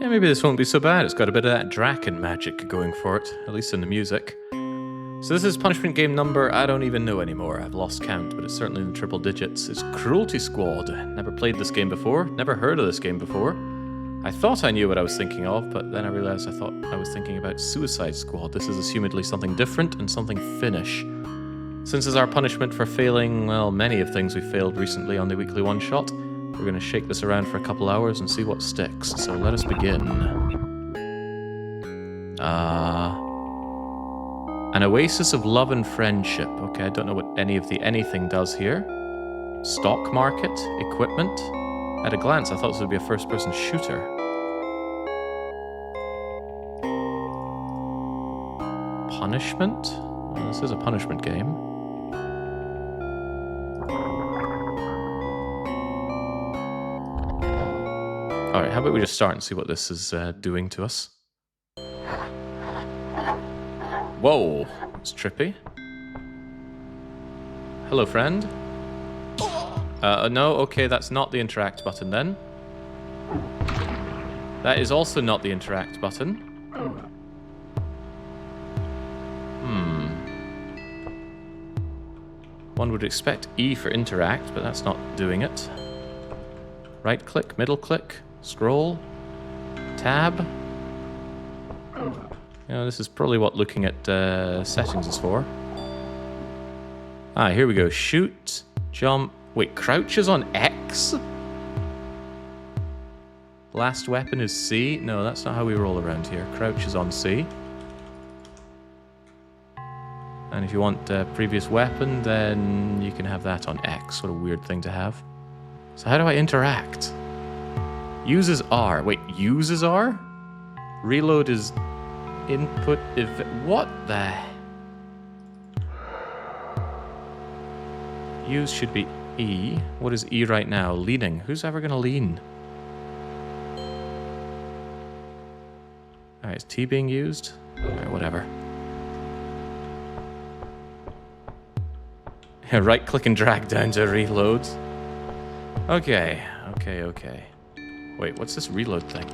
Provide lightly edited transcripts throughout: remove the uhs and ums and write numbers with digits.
Yeah, maybe this won't be so bad. It's got a bit of that Draken magic going for it, at least in the music. So this is punishment game number I don't even know anymore. I've lost count, but it's certainly in triple digits. It's Cruelty Squad. Never played this game before, never heard of this game before. I thought I knew what I was thinking of, but then I realized I thought I was thinking about Suicide Squad. This is assumedly something different and something Finnish. Since it's our punishment for failing, well, many of things we failed recently on the weekly one-shot, we're going to shake this around for a couple hours and see what sticks. So let us begin. An oasis of love and friendship. Okay, I don't know what any of the anything does here. Stock market, equipment. At a glance, I thought this would be a first-person shooter. Punishment? Well, this is a punishment game. Alright, how about we just start and see what this is doing to us. Whoa, that's trippy. Hello, friend. No, okay, that's not the interact button then. That is also not the interact button. One would expect E for interact, but that's not doing it. Right click, middle click, scroll, tab. You know, this is probably what looking at settings is for. Ah, here we go. Shoot, jump. Wait, crouch is on X? Last weapon is C? No, that's not how we roll around here. Crouch is on C. And if you want previous weapon, then you can have that on X. What a weird thing to have. So how do I interact? Uses R. Wait, uses R? Reload is input. What the? Use should be E. What is E right now? Leaning. Who's ever going to lean? Alright, is T being used? Alright, whatever. Right click and drag down to reload. Okay. Wait, what's this reload thing?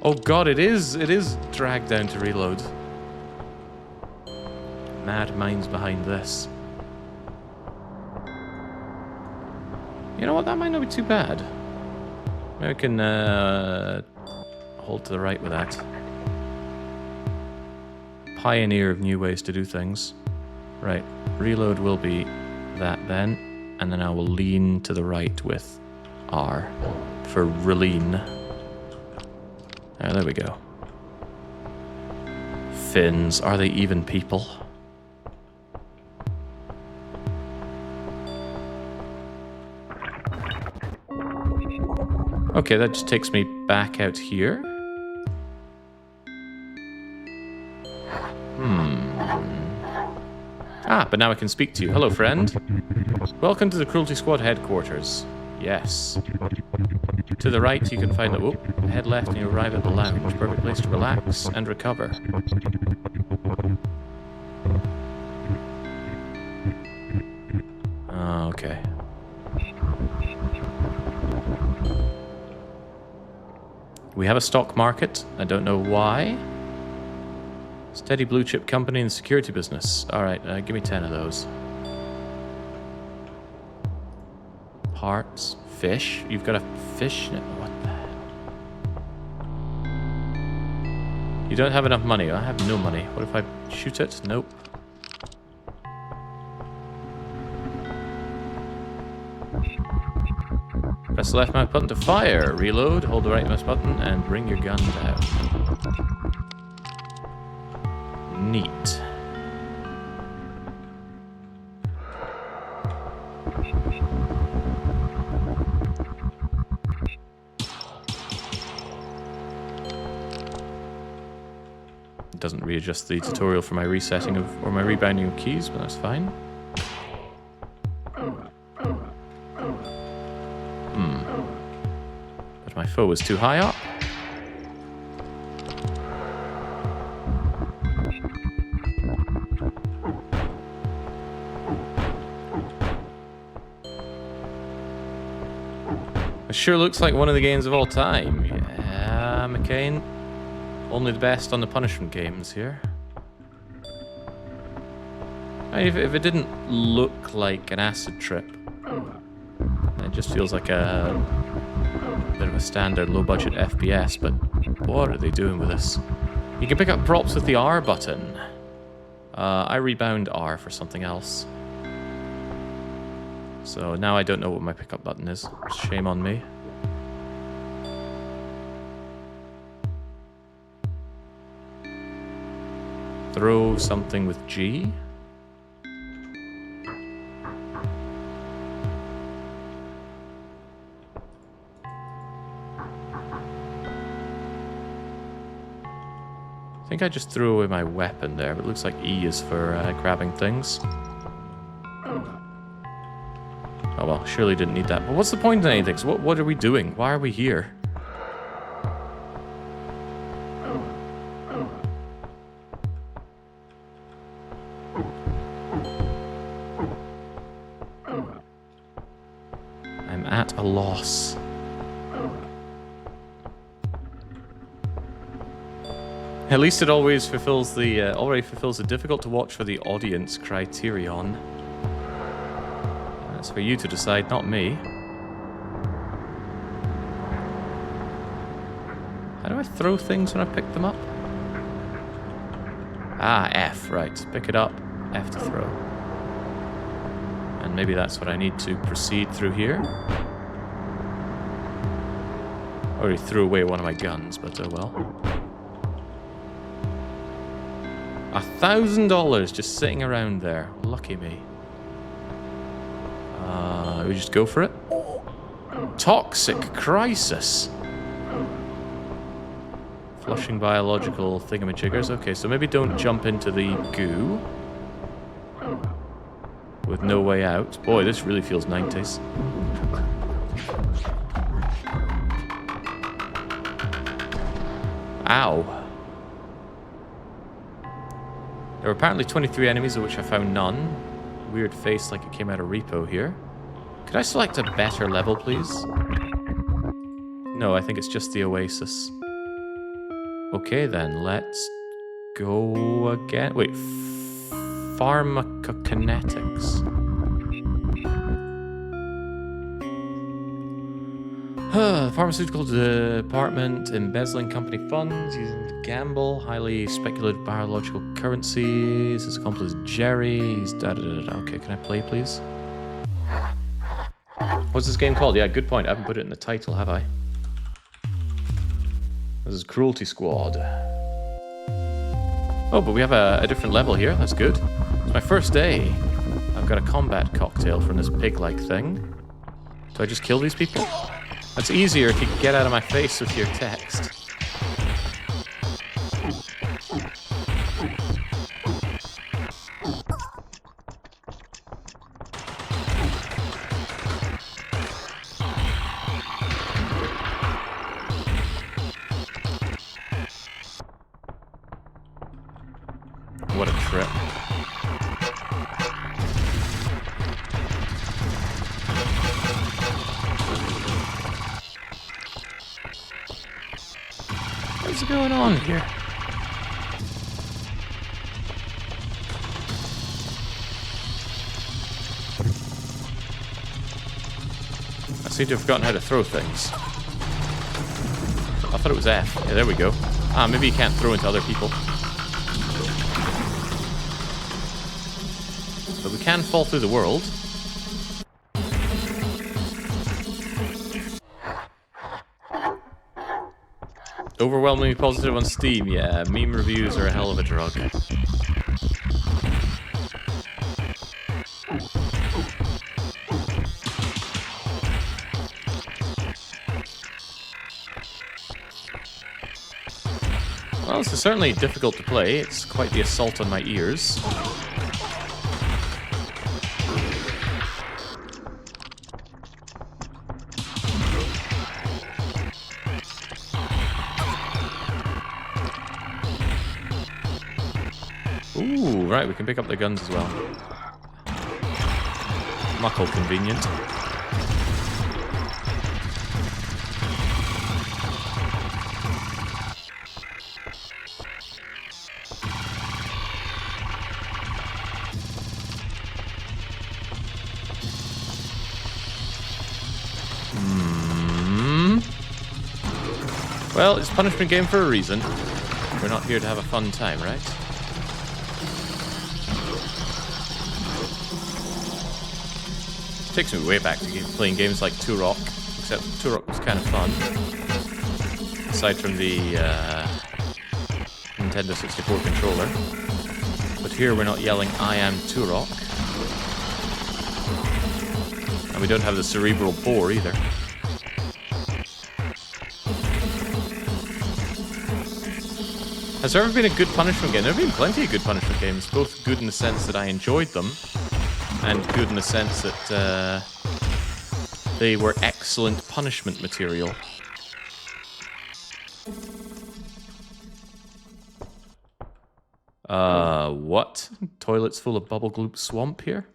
Oh god, it is drag down to reload. Mad minds behind this. You know what, that might not be too bad. Maybe I can hold to the right with that. Pioneer of new ways to do things. Right, reload will be that then, and then I will lean to the right with R for releen. There we go. Finns, are they even people? Okay, that just takes me back out here. Ah, but now I can speak to you. Hello, friend. Welcome to the Cruelty Squad headquarters. Yes. To the right, you can find the... Whoop. Head left and you arrive at the lounge. Perfect place to relax and recover. Okay. We have a stock market. I don't know why. Steady blue chip company in the security business. Alright, give me 10 of those. Parts. Fish. You've got a fish. What the... You don't have enough money. I have no money. What if I shoot it? Nope. Press the left mouse button to fire. Reload. Hold the right mouse button and bring your gun down. Neat. It doesn't readjust the tutorial for my resetting of or my rebounding of keys, but that's fine. But my foe was too high up. It sure looks like one of the games of all time. Yeah, McCain. Only the best on the punishment games here. If it didn't look like an acid trip, it just feels like a bit of a standard low-budget FPS, but what are they doing with this? You can pick up props with the R button. I rebound R for something else. So now I don't know what my pickup button is. Shame on me. Throw something with G. I think I just threw away my weapon there, but it looks like E is for grabbing things. Oh well, surely didn't need that. But what's the point in anything? So what are we doing? Why are we here? I'm at a loss. At least it always fulfills the already fulfills the difficult to watch for the audience criterion. That's for you to decide, not me. How do I throw things when I pick them up? Ah, F, right. Pick it up, F to throw. And maybe that's what I need to proceed through here. I already threw away one of my guns, but oh well. $1,000 just sitting around there. Lucky me. We just go for it. Toxic crisis. Flushing biological thingamajiggers. Okay, so maybe don't jump into the goo. With no way out. Boy, this really feels 90s. Ow. There were apparently 23 enemies, of which I found none. Weird face like it came out of repo here. Could I select a better level, please? No, I think it's just the Oasis. Okay then, let's go again. Wait, pharmacokinetics. Pharmaceutical department embezzling company funds, using to gamble, highly speculative biological currencies. His accomplice Jerry. He's da da da da. Okay, can I play, please? What's this game called? Yeah, good point. I haven't put it in the title, have I? This is Cruelty Squad. Oh, but we have a different level here. That's good. It's my first day. I've got a combat cocktail from this pig-like thing. Do I just kill these people? That's easier if you can get out of my face with your text. What a trip. What's going on here? I seem to have forgotten how to throw things. I thought it was F. Yeah, there we go. Ah, maybe you can't throw into other people. But we can fall through the world. Overwhelmingly positive on Steam, yeah. Meme reviews are a hell of a drug. Well, this is certainly difficult to play. It's quite the assault on my ears. Ooh, right, we can pick up the guns as well. Muckle convenient. Well, it's a punishment game for a reason. We're not here to have a fun time, right? Takes me way back to playing games like Turok, except Turok was kind of fun. Aside from the Nintendo 64 controller. But here we're not yelling, I am Turok. And we don't have the cerebral bore either. Has there ever been a good punishment game? There have been plenty of good punishment games, both good in the sense that I enjoyed them, and good in the sense that they were excellent punishment material. What? Toilets full of bubble gloop swamp here?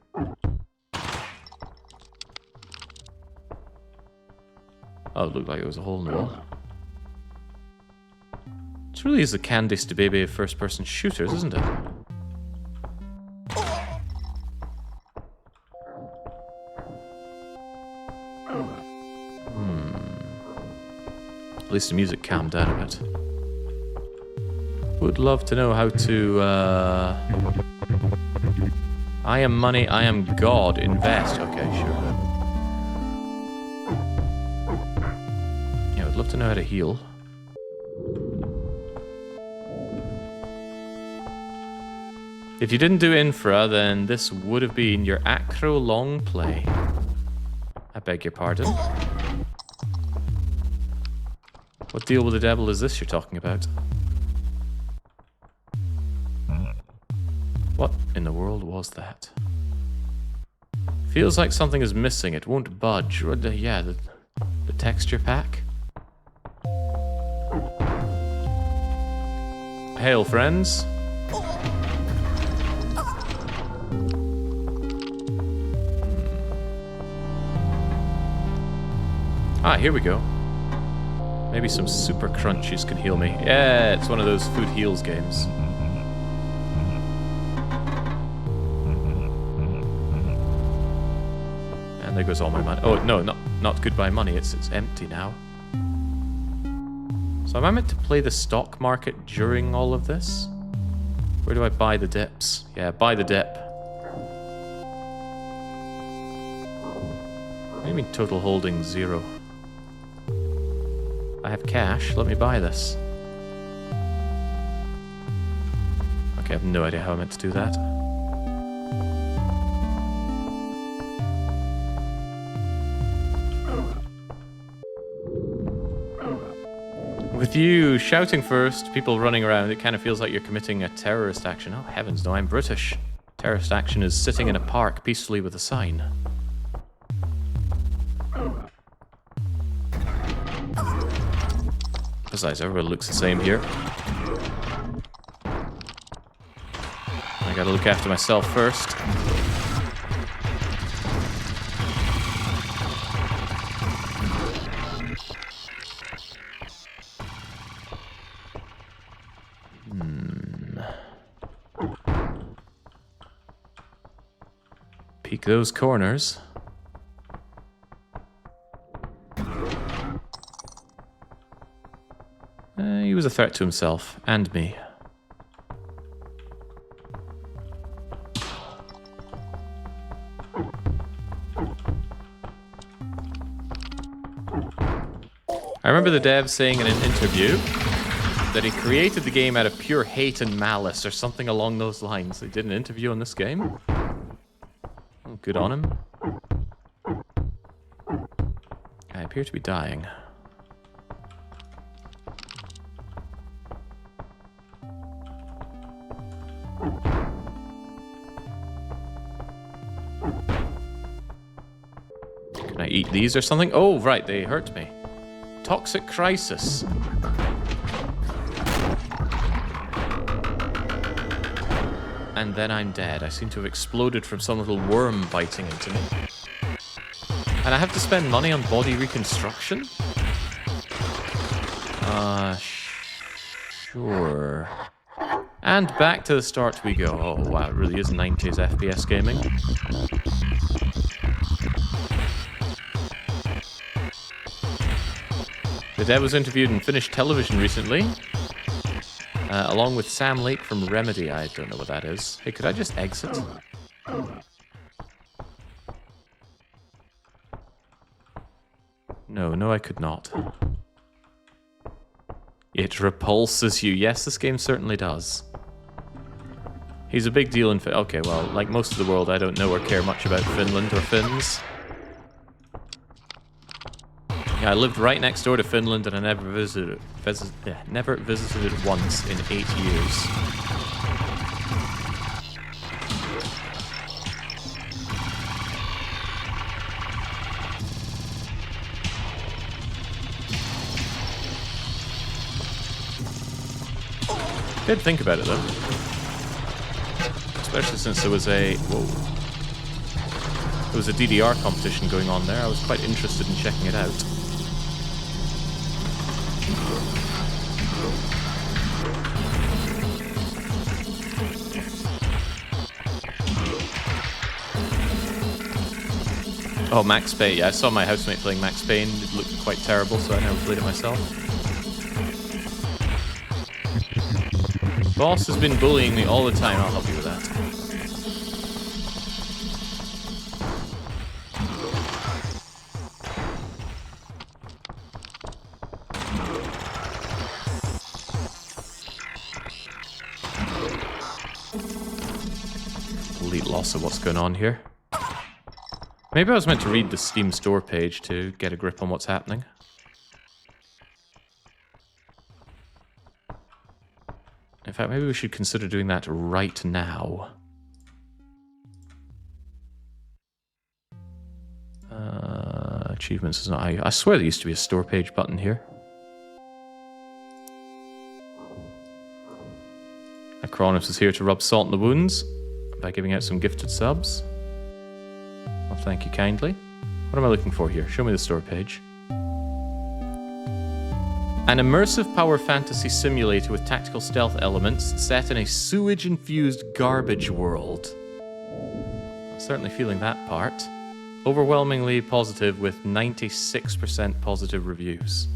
Oh, it looked like it was a hole in the wall. This really is the Candice DeBaby of first-person shooters, isn't it? At least the music calmed down a bit. Would love to know how to, I am money, I am God, invest. Okay, sure. Yeah, I'd love to know how to heal. If you didn't do infra, then this would have been your acro long play. I beg your pardon. What deal with the devil is this you're talking about? What in the world was that? Feels like something is missing. It won't budge. Yeah, the texture pack. Hail, friends. Ah, here we go. Maybe some super crunchies can heal me. Yeah, it's one of those food heals games. And there goes all my money. Oh, no, not goodbye money. It's empty now. So am I meant to play the stock market during all of this? Where do I buy the dips? Yeah, buy the dip. What do you mean total holding 0? I have cash, let me buy this. Okay, I have no idea how I meant to do that. With you shouting first, people running around, it kind of feels like you're committing a terrorist action. Oh heavens, no, I'm British. Terrorist action is sitting in a park peacefully with a sign. Besides, everyone looks the same here. I gotta look after myself first. Peek those corners. He was a threat to himself, and me. I remember the dev saying in an interview that he created the game out of pure hate and malice, or something along those lines. They did an interview on this game. Oh, good on him. I appear to be dying. Can I eat these or something? Oh, right, they hurt me. Toxic crisis. And then I'm dead. I seem to have exploded from some little worm biting into me. And I have to spend money on body reconstruction? Sure. And back to the start we go. Oh, wow, it really is 90s FPS gaming. The dev was interviewed in Finnish television recently, along with Sam Lake from Remedy. I don't know what that is. Hey, could I just exit? No, I could not. It repulses you. Yes, this game certainly does. He's a big deal in okay, well, like most of the world, I don't know or care much about Finland or Finns. Yeah, I lived right next door to Finland and I never visited it once in 8 years. Did think about it though. Especially since there was a DDR competition going on there. I was quite interested in checking it out. Oh, Max Payne. Yeah, I saw my housemate playing Max Payne. It looked quite terrible, so I never played it myself. Boss has been bullying me all the time. I'll help you with that. Complete loss of what's going on here. Maybe I was meant to read the Steam store page to get a grip on what's happening. In fact, maybe we should consider doing that right now. Achievements is not... I swear there used to be a store page button here. Acronis is here to rub salt in the wounds by giving out some gifted subs. Well, thank you kindly. What am I looking for here? Show me the store page. An immersive power fantasy simulator with tactical stealth elements set in a sewage-infused garbage world. I'm certainly feeling that part. Overwhelmingly positive with 96% positive reviews.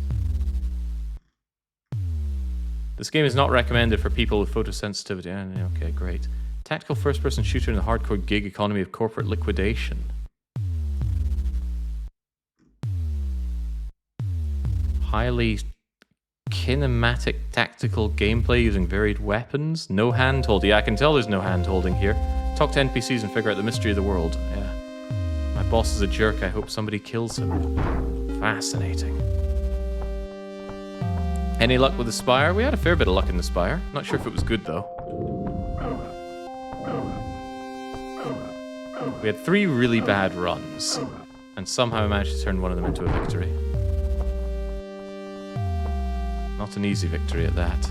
This game is not recommended for people with photosensitivity. Okay, great. Tactical first-person shooter in the hardcore gig economy of corporate liquidation. Highly kinematic tactical gameplay using varied weapons. No hand-holding. Yeah, I can tell there's no hand-holding here. Talk to NPCs and figure out the mystery of the world. Yeah. My boss is a jerk. I hope somebody kills him. Fascinating. Any luck with the Spire? We had a fair bit of luck in the Spire. Not sure if it was good, though. We had 3 really bad runs, and somehow I managed to turn one of them into a victory. Not an easy victory at that.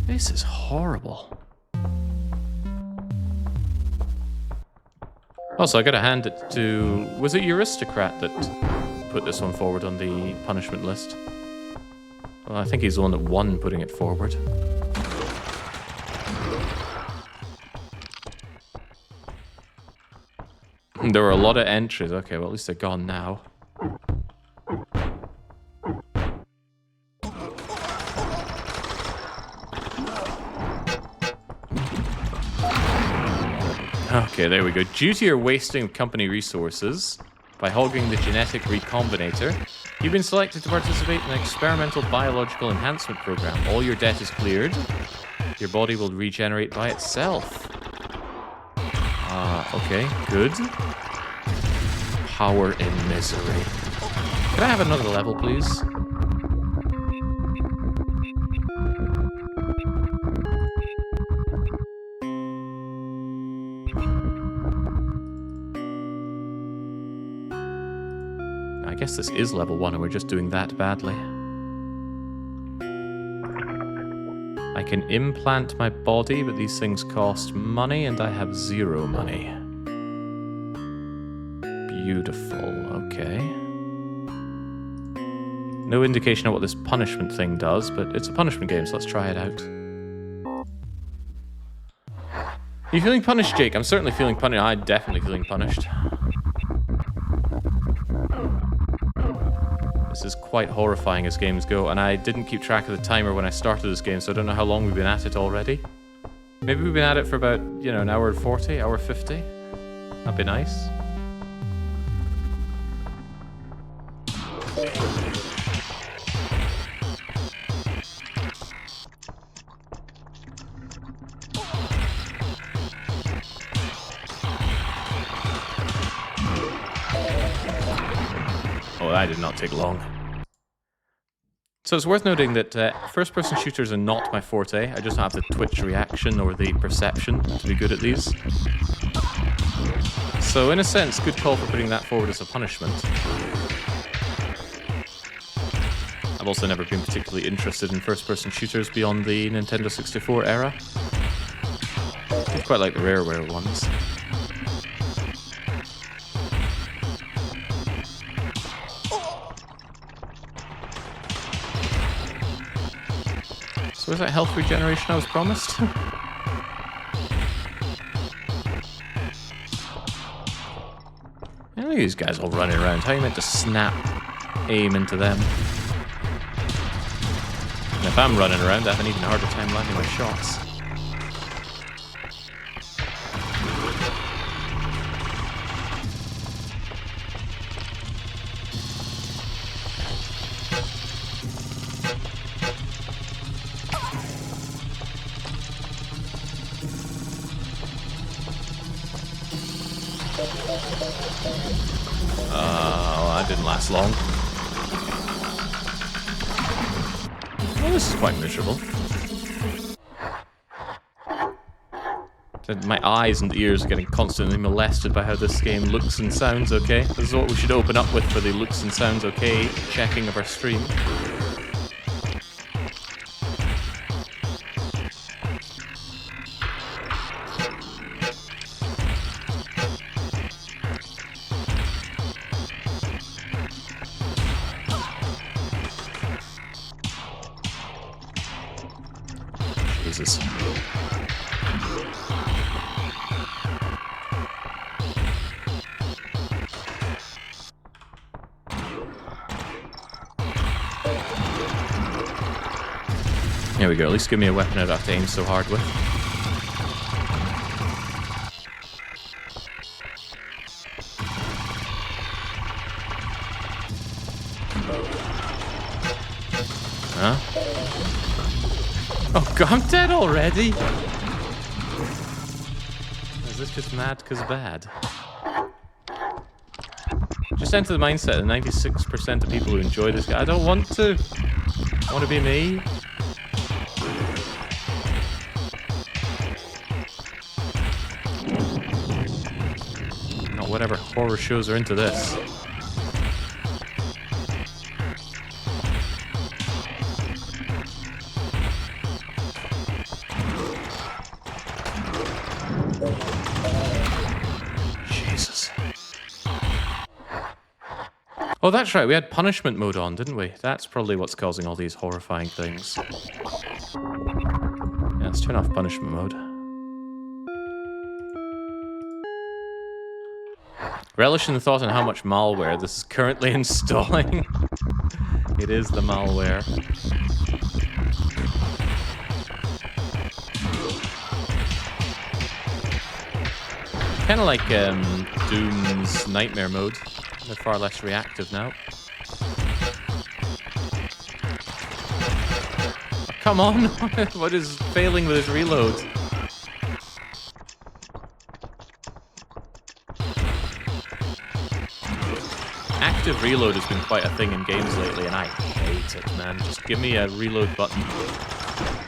This is horrible. Also, I gotta hand it to... Was it Euristocrat that put this one forward on the punishment list? Well, I think he's the one that won putting it forward. There were a lot of entries. Okay, well, at least they're gone now. Okay, there we go. Due to your wasting of company resources by hogging the genetic recombinator, you've been selected to participate in an experimental biological enhancement program. All your debt is cleared. Your body will regenerate by itself. Okay, good. Power in misery. Can I have another level, please? I guess this is level 1 and we're just doing that badly. I can implant my body, but these things cost money and I have 0 money. Beautiful, okay. No indication of what this punishment thing does, but it's a punishment game, so let's try it out. Are you feeling punished, Jake? I'm certainly feeling punished. I'm definitely feeling punished. This is quite horrifying as games go, and I didn't keep track of the timer when I started this game, so I don't know how long we've been at it already. Maybe we've been at it for about, you know, an hour 40, hour 50. That'd be nice. Oh, that did not take long. So it's worth noting that first-person shooters are not my forte. I just don't have the twitch reaction or the perception to be good at these. So in a sense, good call for putting that forward as a punishment. I've also never been particularly interested in first-person shooters beyond the Nintendo 64 era. I quite like the Rareware ones. So was that health regeneration I was promised? Look at these guys all running around. How are you meant to snap aim into them? And if I'm running around, I have an even harder time landing my shots. That didn't last long. Well, this is quite miserable. My eyes and ears are getting constantly molested by how this game looks and sounds okay. This is what we should open up with for the looks and sounds okay checking of our stream. Jesus. There we go, at least give me a weapon I don't have to aim so hard with. Huh? Oh god, I'm dead already! Is this just mad because bad? Just enter the mindset that 96% of people who enjoy this game. I don't want to! I want to be me. Not whatever horror shows are into this. Jesus. Oh, that's right, we had punishment mode on, didn't we? That's probably what's causing all these horrifying things. Yeah, let's turn off punishment mode. Relish in the thought on how much malware this is currently installing. It is the malware. Kind of like Doom's Nightmare mode. They're far less reactive now. Oh, come on! What is failing with his reload? Active reload has been quite a thing in games lately, and I hate it, man. Just give me a reload button.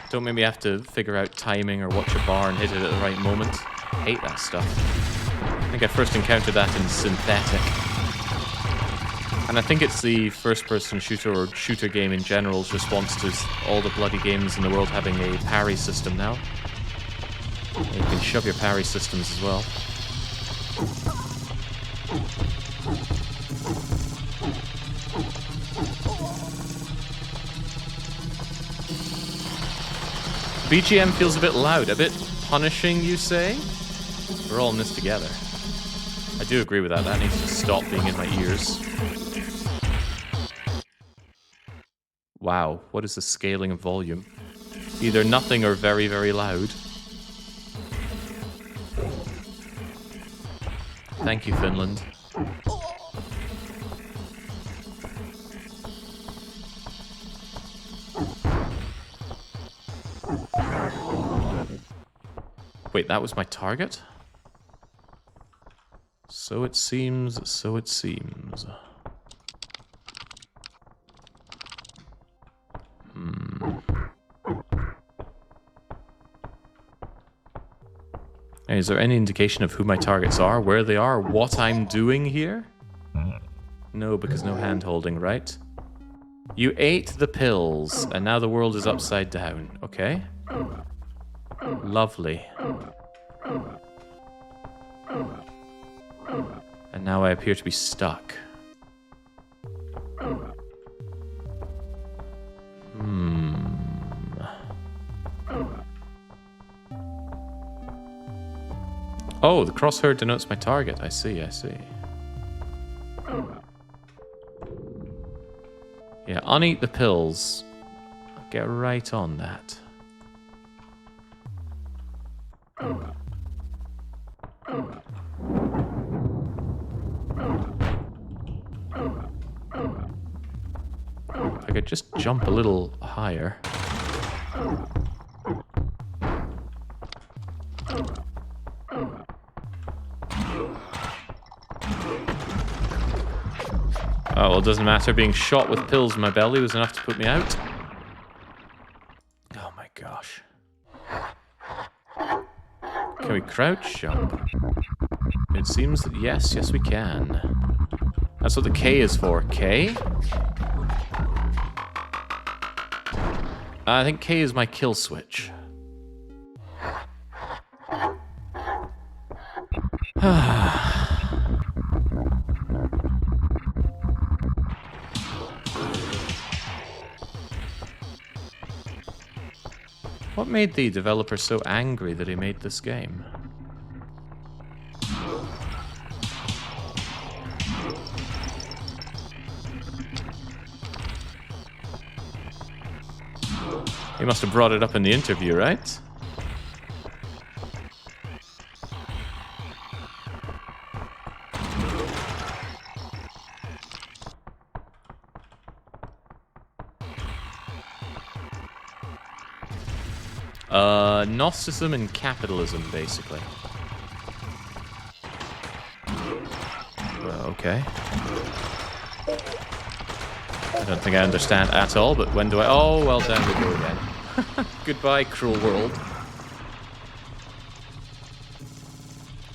Don't make me have to figure out timing or watch a bar and hit it at the right moment. I hate that stuff. I think I first encountered that in Synthetic. And I think it's the first-person shooter or shooter game in general's response to all the bloody games in the world having a parry system now. You can shove your parry systems as well. BGM feels a bit loud, a bit punishing, you say? We're all in this together. I do agree with that. That needs to stop being in my ears. Wow, what is the scaling of volume? Either nothing or very, very loud. Thank you, Finland. Wait, that was my target? So it seems, so it seems. Is there any indication of who my targets are, where they are, what I'm doing here? No, because no hand-holding, right? You ate the pills, and now the world is upside down. Okay. Lovely. And now I appear to be stuck. Oh, the crosshair denotes my target. I see, I see. Yeah, uneat the pills. I'll get right on that. If I could just jump a little higher. Oh, well, it doesn't matter. Being shot with pills in my belly was enough to put me out. Oh my gosh. Can we crouch jump? It seems that yes, yes we can. That's what the K is for. K? I think K is my kill switch. What made the developer so angry that he made this game? He must have brought it up in the interview, right? Gnosticism and capitalism, basically. Okay. I don't think I understand at all, but when do I... Oh, well, down we go again. Goodbye, cruel world.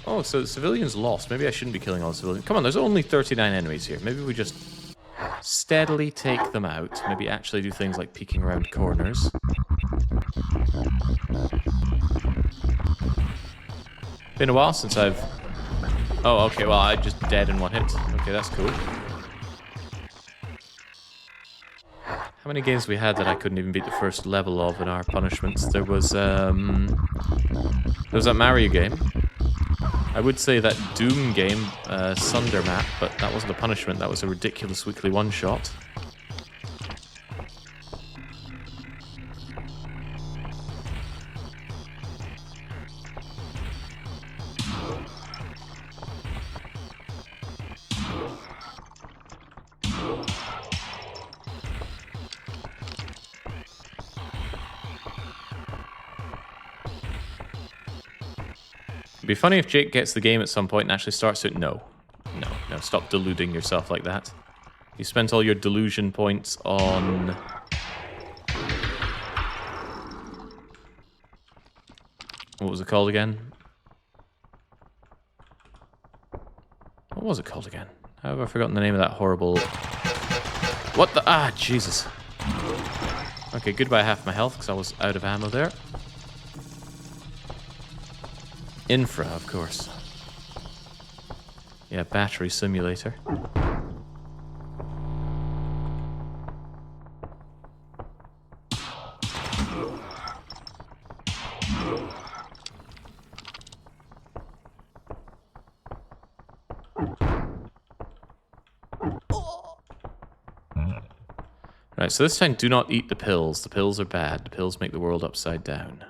Oh, so the civilians lost. Maybe I shouldn't be killing all the civilians. Come on, there's only 39 enemies here. Maybe we just steadily take them out. Maybe actually do things like peeking around corners. Been a while since I've... Oh, okay, well, I just dead in one hit. Okay, that's cool. How many games we had that I couldn't even beat the first level of in our punishments? There was that Mario game. I would say that Doom game, Sunder Map, but that wasn't a punishment, that was a ridiculous weekly one-shot. It'd be funny if Jake gets the game at some point and actually starts it. No, stop deluding yourself like that. You spent all your delusion points on... What was it called again? What was it called again? How have I forgotten the name of that horrible... What the... Ah, Jesus. Okay, goodbye half my health, because I was out of ammo there. Infra, of course. Yeah, battery simulator. Right, so this time do not eat the pills. The pills are bad. The pills make the world upside down.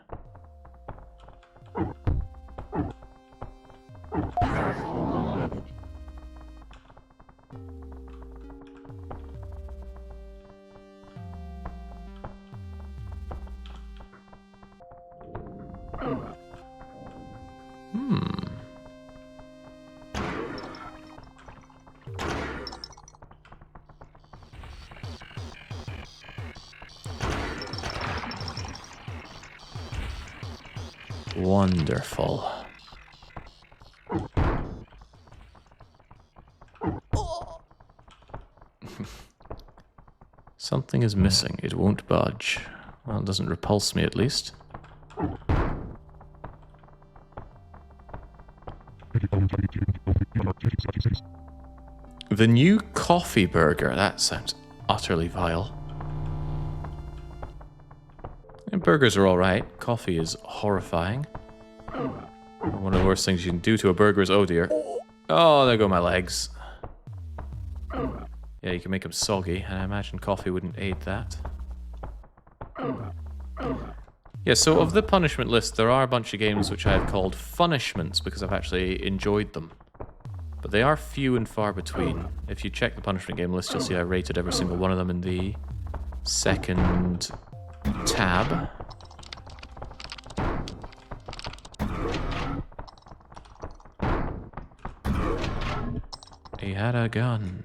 Wonderful. Something is missing. It won't budge. Well, it doesn't repulse me, at least. The new coffee burger. That sounds utterly vile. And burgers are alright. Coffee is horrifying. One of the worst things you can do to a burger is... Oh dear. Oh, there go my legs. Yeah, you can make them soggy, and I imagine coffee wouldn't aid that. Yeah, so of the punishment list, there are a bunch of games which I have called punishments because I've actually enjoyed them. But they are few and far between. If you check the punishment game list, you'll see I rated every single one of them in the second tab. He had a gun.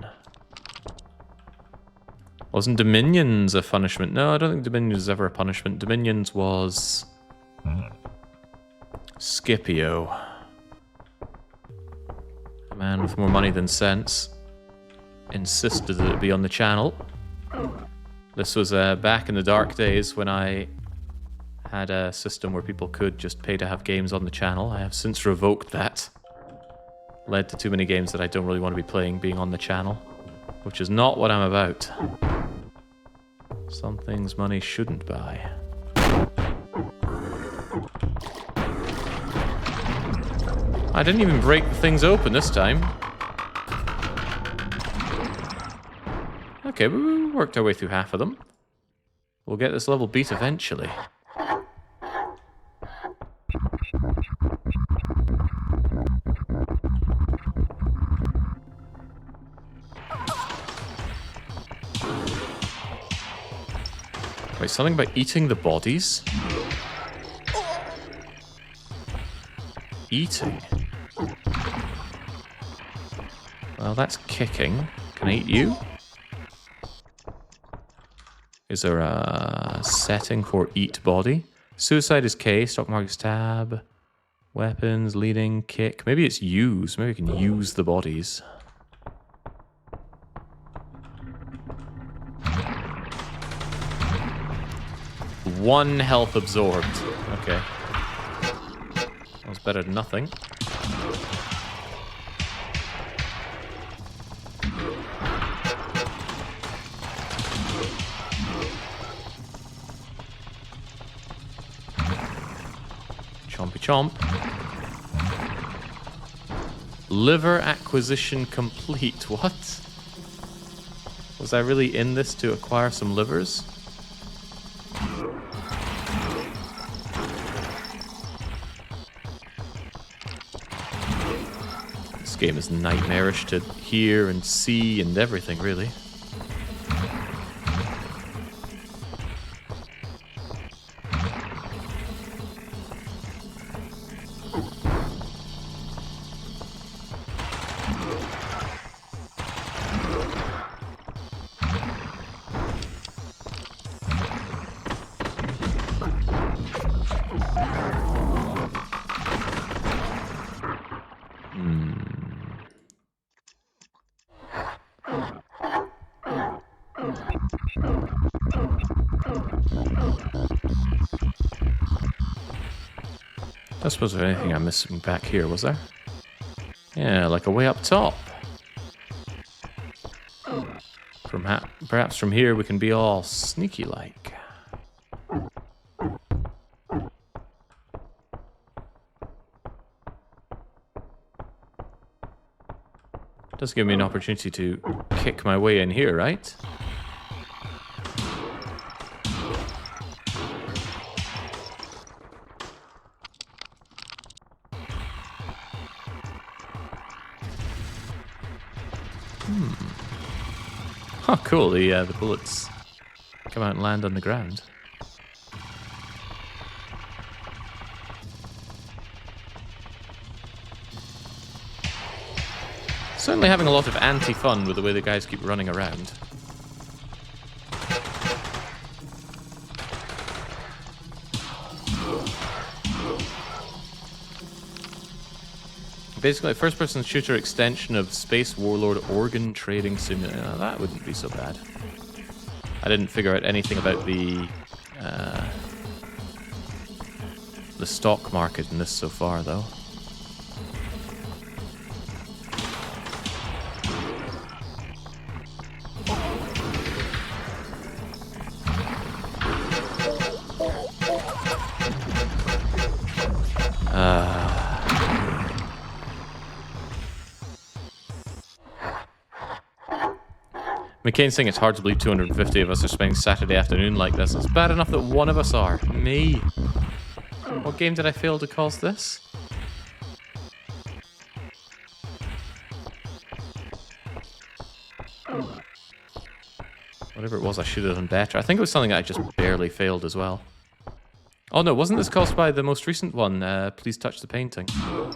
Wasn't Dominions a punishment? No, I don't think Dominions is ever a punishment. Dominions was... Scipio. A man with more money than sense. Insisted that it be on the channel. This was back in the dark days when I had a system where people could just pay to have games on the channel. I have since revoked that. Led to too many games that I don't really want to be playing being on the channel. Which is not what I'm about. Some things money shouldn't buy. I didn't even break the things open this time. Okay, we worked our way through half of them. We'll get this level beat eventually. Wait, something about eating the bodies? Eating? Well, that's kicking. Can I eat you? Is there a setting for eat body? Suicide is K, stock market's tab. Weapons, leading, kick. Maybe it's use. Maybe we can use the bodies. One health absorbed. Okay. That was better than nothing. Chompy chomp. Liver acquisition complete. What? Was I really in this to acquire some livers? This game is nightmarish to hear and see and everything, really. I don't suppose there's anything I'm missing back here, was there? Yeah, like a way up top. Perhaps from here we can be all sneaky-like. Does give me an opportunity to kick my way in here, right? Oh, cool. The bullets come out and land on the ground. Certainly having a lot of anti-fun with the way the guys keep running around. Basically, a first-person shooter extension of Space Warlord Organ Trading Simulator. That wouldn't be so bad. I didn't figure out anything about the stock market in this so far, though. McCain's saying it's hard to believe 250 of us are spending Saturday afternoon like this. It's bad enough that one of us are. Me. What game did I fail to cause this? Whatever it was, I should have done better. I think it was something I just barely failed as well. Oh no, wasn't this caused by the most recent one? Please touch the painting. I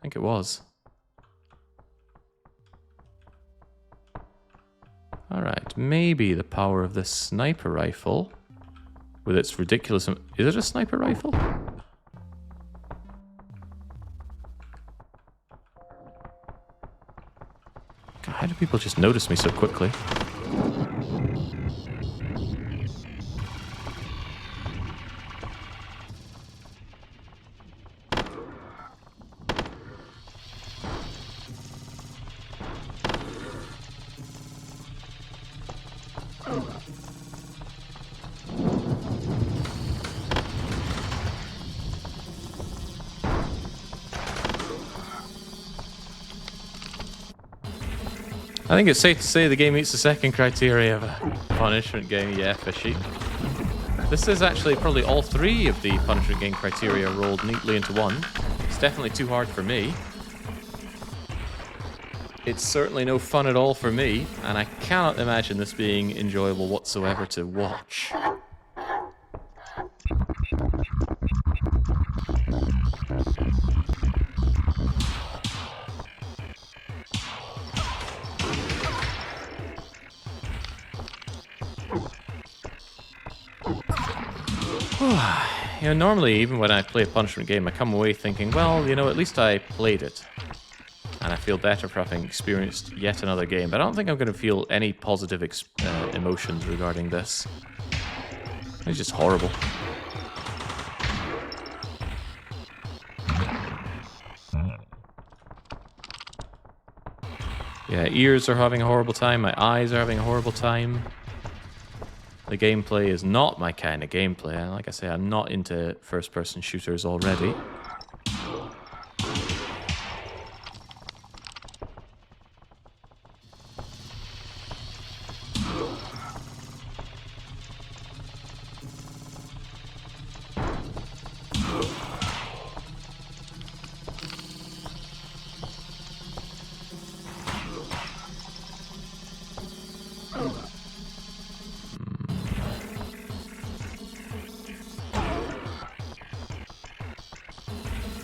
think it was. Alright, maybe the power of this sniper rifle with its ridiculous... Is it a sniper rifle? God, how do people just notice me so quickly? I think it's safe to say the game meets the second criteria of a punishment game. Yeah, fishy. This is actually probably all three of the punishment game criteria rolled neatly into one. It's definitely too hard for me. It's certainly no fun at all for me, and I cannot imagine this being enjoyable whatsoever to watch. You know, normally, even when I play a punishment game, I come away thinking, well, you know, at least I played it. And I feel better for having experienced yet another game. But I don't think I'm going to feel any positive emotions regarding this. It's just horrible. Yeah, ears are having a horrible time. My eyes are having a horrible time. The gameplay is not my kind of gameplay. And like I say, I'm not into first-person shooters already.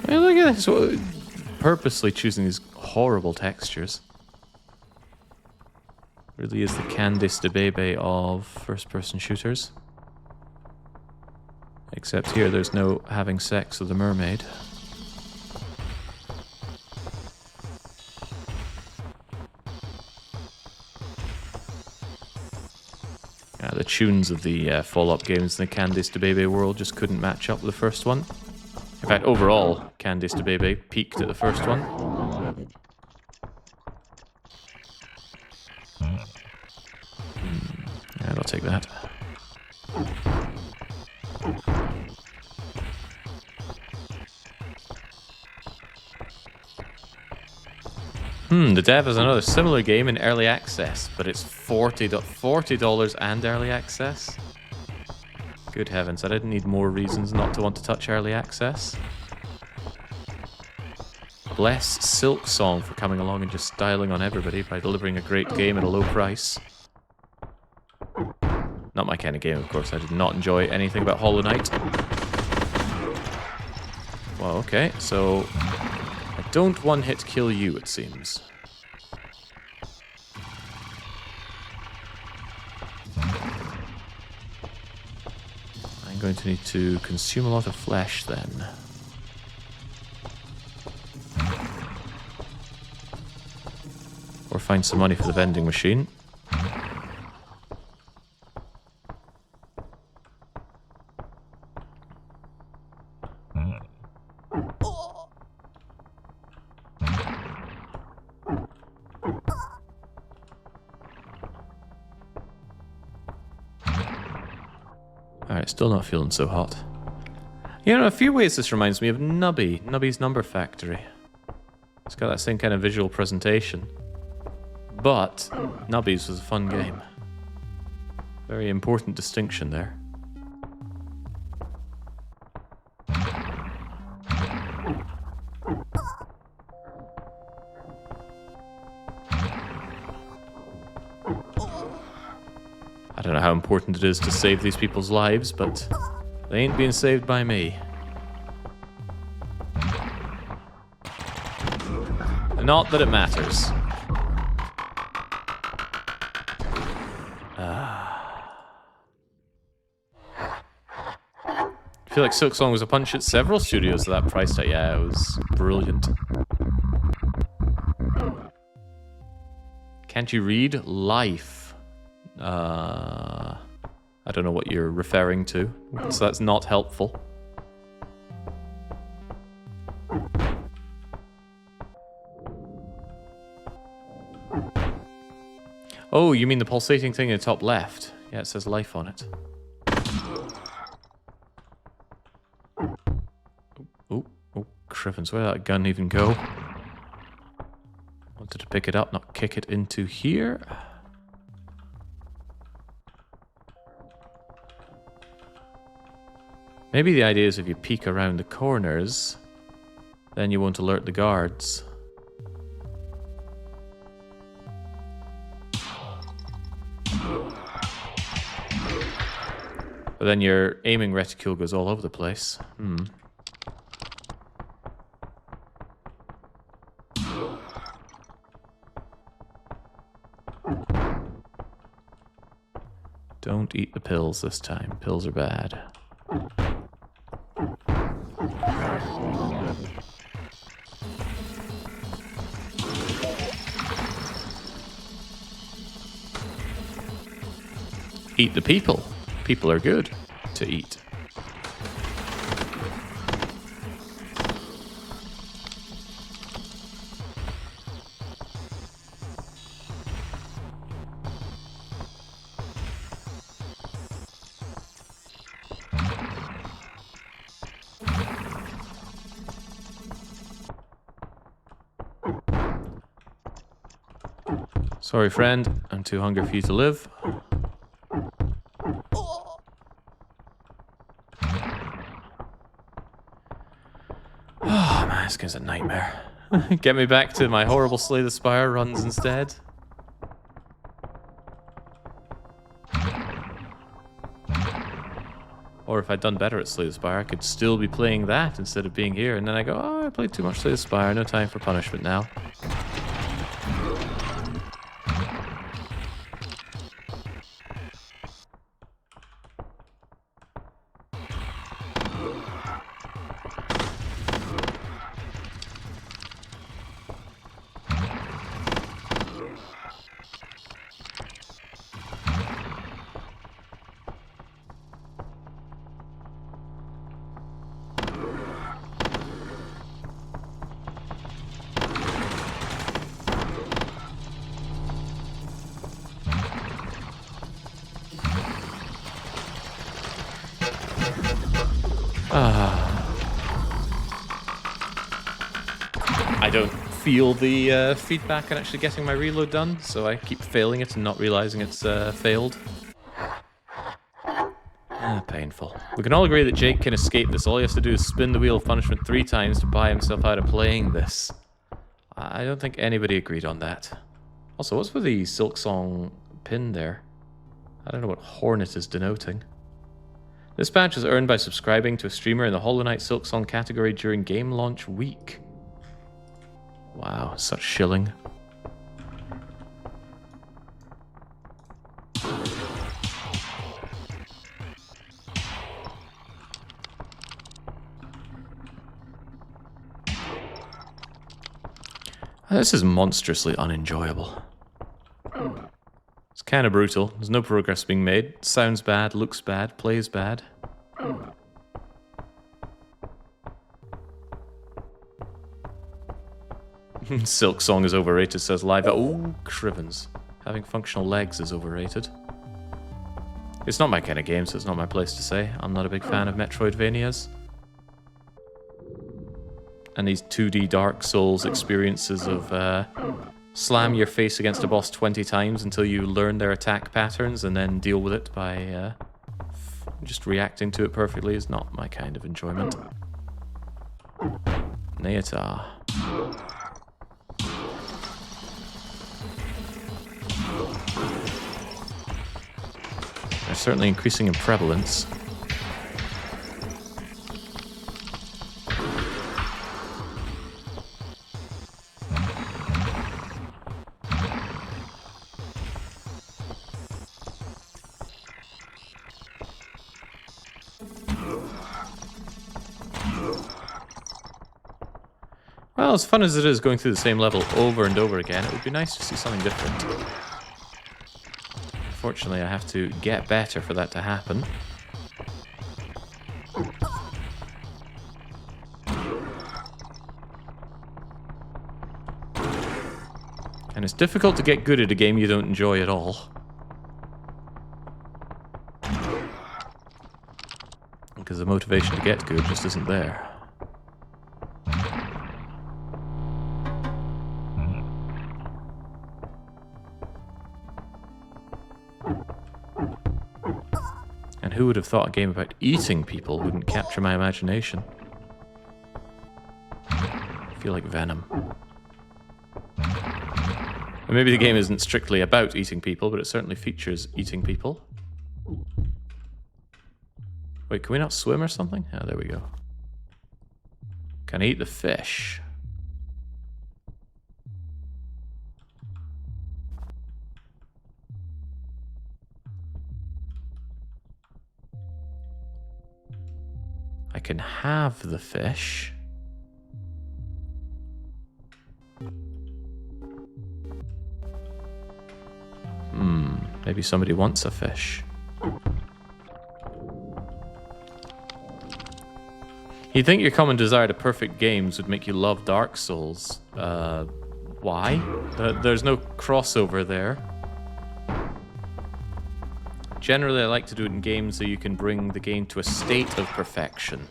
Hey, look at this. Purposely choosing these horrible textures. Really is the Candice DeBebe of first-person shooters. Except here there's no having sex with a mermaid. The tunes of the Fallout games in the Candice DeBebe world just couldn't match up with the first one. In fact, overall, Candice DeBebe peaked at the first one. Yeah, I'll take that. The dev has another similar game in early access, but it's $40 and early access. Good heavens, I didn't need more reasons not to want to touch early access. Bless Silk Song for coming along and just styling on everybody by delivering a great game at a low price. Not my kind of game, of course. I did not enjoy anything about Hollow Knight. Well, okay, so I don't one-hit kill you, it seems. I'm going to need to consume a lot of flesh then. Or find some money for the vending machine. Alright, still not feeling so hot. You know, in a few ways this reminds me of Nubby. Nubby's Number Factory. It's got that same kind of visual presentation. But Nubby's was a fun game. Very important distinction there. I don't know how important it is to save these people's lives, but they ain't being saved by me. Not that it matters. I feel like Silk Song was a punch at several studios at that price tag. Yeah, it was brilliant. Can't you read? Life. I don't know what you're referring to, so that's not helpful. Oh, you mean the pulsating thing in the top left? Yeah, it says life on it. Oh, Crivens, where did that gun even go? Wanted to pick it up, not kick it into here. Maybe the idea is if you peek around the corners, then you won't alert the guards. But then your aiming reticule goes all over the place. Don't eat the pills this time. Pills are bad. Eat the people. People are good to eat. Sorry, friend. I'm too hungry for you to live. This game's a nightmare. Get me back to my horrible Slay the Spire runs instead. Or if I'd done better at Slay the Spire, I could still be playing that instead of being here. And then I go, oh, I played too much Slay the Spire, no time for punishment now. I don't feel the feedback on actually getting my reload done, so I keep failing it and not realizing it's failed. Painful. We can all agree that Jake can escape this. All he has to do is spin the wheel of punishment 3 times to buy himself out of playing this. I don't think anybody agreed on that. Also, what's with the Silksong pin there? I don't know what Hornet is denoting. This badge is earned by subscribing to a streamer in the Hollow Knight Silksong category during game launch week. Wow, such shilling. This is monstrously unenjoyable. It's kind of brutal. There's no progress being made. Sounds bad, looks bad, plays bad. Silksong is overrated, says Live. Oh, Crivens. Having functional legs is overrated. It's not my kind of game, so it's not my place to say. I'm not a big fan of Metroidvanias. And these 2D Dark Souls experiences of slam your face against a boss 20 times until you learn their attack patterns and then deal with it by just reacting to it perfectly is not my kind of enjoyment. Neata. They're certainly increasing in prevalence. Well, as fun as it is going through the same level over and over again, it would be nice to see something different. Unfortunately, I have to get better for that to happen. And it's difficult to get good at a game you don't enjoy at all. Because the motivation to get good just isn't there. And who would have thought a game about eating people wouldn't capture my imagination? I feel like Venom. And maybe the game isn't strictly about eating people, but it certainly features eating people. Wait, can we not swim or something? Oh, there we go. Can I eat the fish? I can have the fish. Maybe somebody wants a fish. You'd think your common desire to perfect games would make you love Dark Souls. Why? There's no crossover there. Generally, I like to do it in games so you can bring the game to a state of perfection.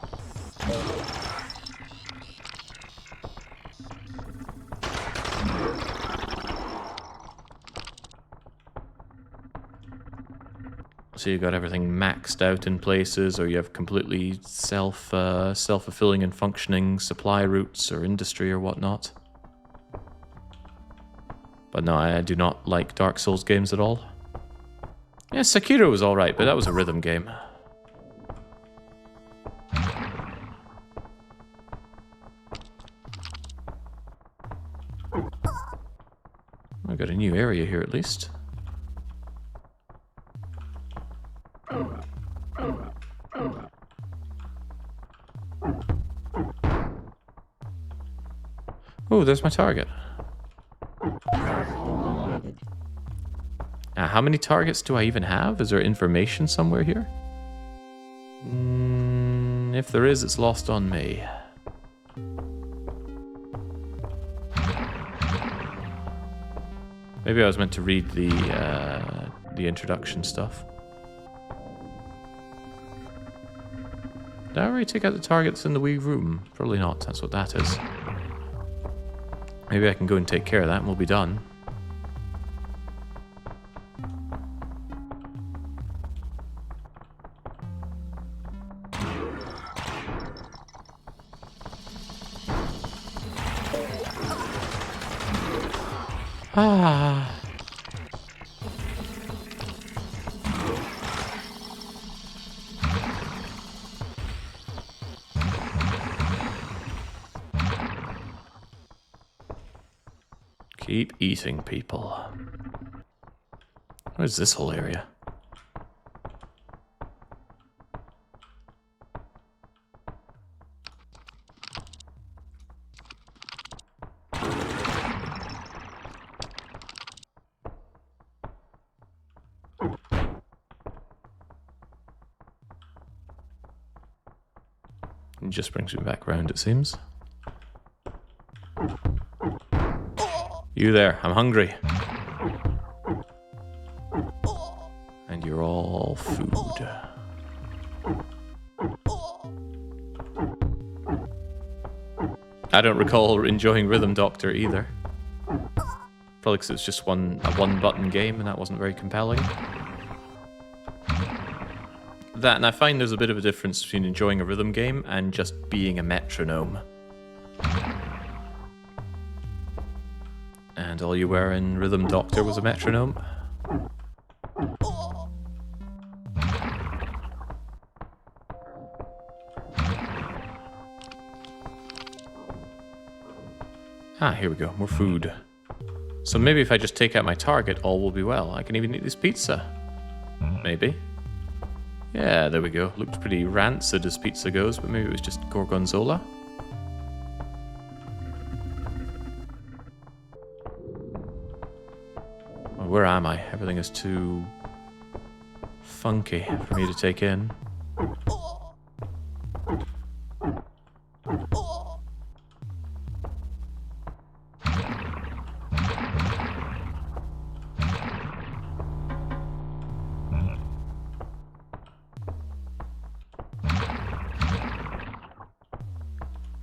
So you got everything maxed out in places, or you have completely self-fulfilling and functioning supply routes or industry or whatnot. But no, I do not like Dark Souls games at all. Yeah, Sekiro was alright, but that was a rhythm game. I've got a new area here at least. Oh, there's my target. Now, how many targets do I even have? Is there information somewhere here? If there is, it's lost on me. Maybe I was meant to read the introduction stuff. Did I already take out the targets in the wee room? Probably not, that's what that is. Maybe I can go and take care of that and we'll be done. Ah. Keep eating, people. What is this whole area? It just brings me back round, it seems. You there, I'm hungry. And you're all food. I don't recall enjoying Rhythm Doctor either. Probably because it's just a one-button game and that wasn't very compelling. That, and I find there's a bit of a difference between enjoying a rhythm game and just being a metronome. And all you were in Rhythm Doctor was a metronome. Ah, here we go, more food. So maybe if I just take out my target, all will be well. I can even eat this pizza. Maybe. Yeah, there we go. Looked pretty rancid as pizza goes, but maybe it was just gorgonzola. Well, where am I? Everything is too funky for me to take in.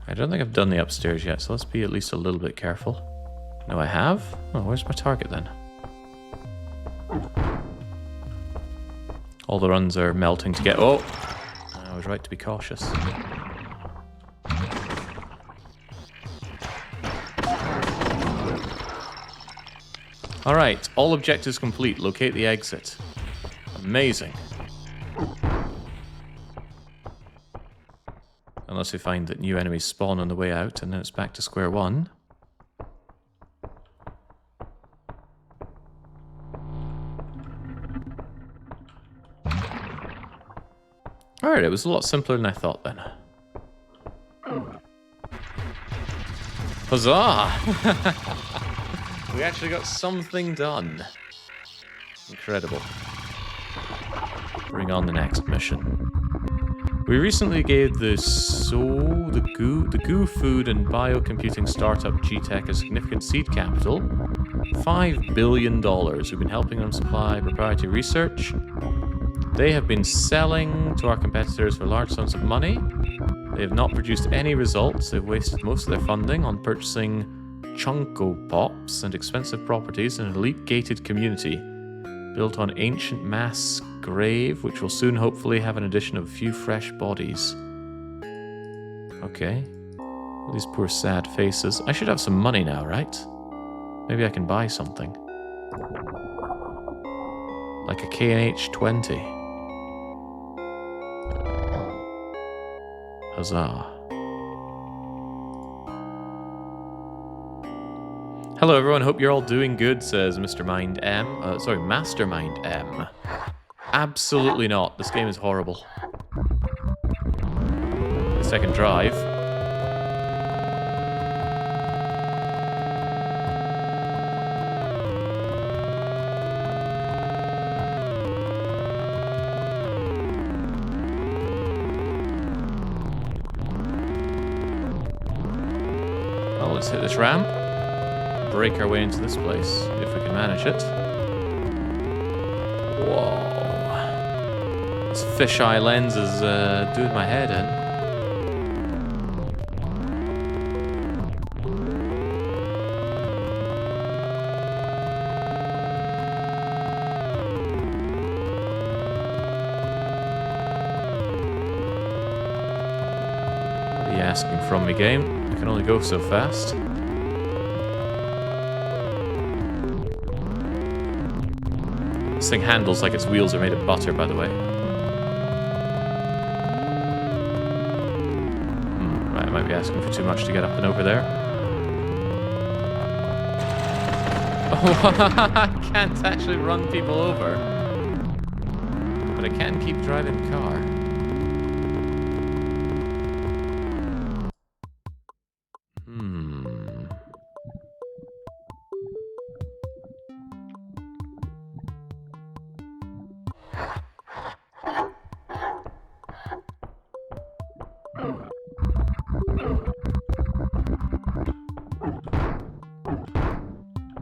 I don't think I've done the upstairs yet, so let's be at least a little bit careful. No, I have? Oh, where's my target then? All the runs are melting to get... Oh! I was right to be cautious. Alright, all objectives complete. Locate the exit. Amazing. Unless we find that new enemies spawn on the way out, and then it's back to square one. Alright, it was a lot simpler than I thought then. Huzzah! We actually got something done. Incredible. Bring on the next mission. We recently gave the Goo Food and Biocomputing startup GTech a significant seed capital, $5 billion. We've been helping them supply proprietary research. They have been selling to our competitors for large sums of money. They have not produced any results. They've wasted most of their funding on purchasing Chunko Pops and expensive properties in an elite gated community built on ancient mass grave, which will soon hopefully have an addition of a few fresh bodies. Okay. All these poor sad faces. I should have some money now, right? Maybe I can buy something. Like a K&H 20. Huzzah. Hello everyone, hope you're all doing good, says Mr. Mind M. Sorry, Mastermind M. Absolutely not. This game is horrible. The second drive. Well, let's hit this ramp. Break our way into this place, if we can manage it. Whoa. This fisheye lens is doing my head in. What are you asking from me, game? I can only go so fast. This thing handles like its wheels are made of butter, by the way. Right, I might be asking for too much to get up and over there. Oh, I can't actually run people over. But I can keep driving the car.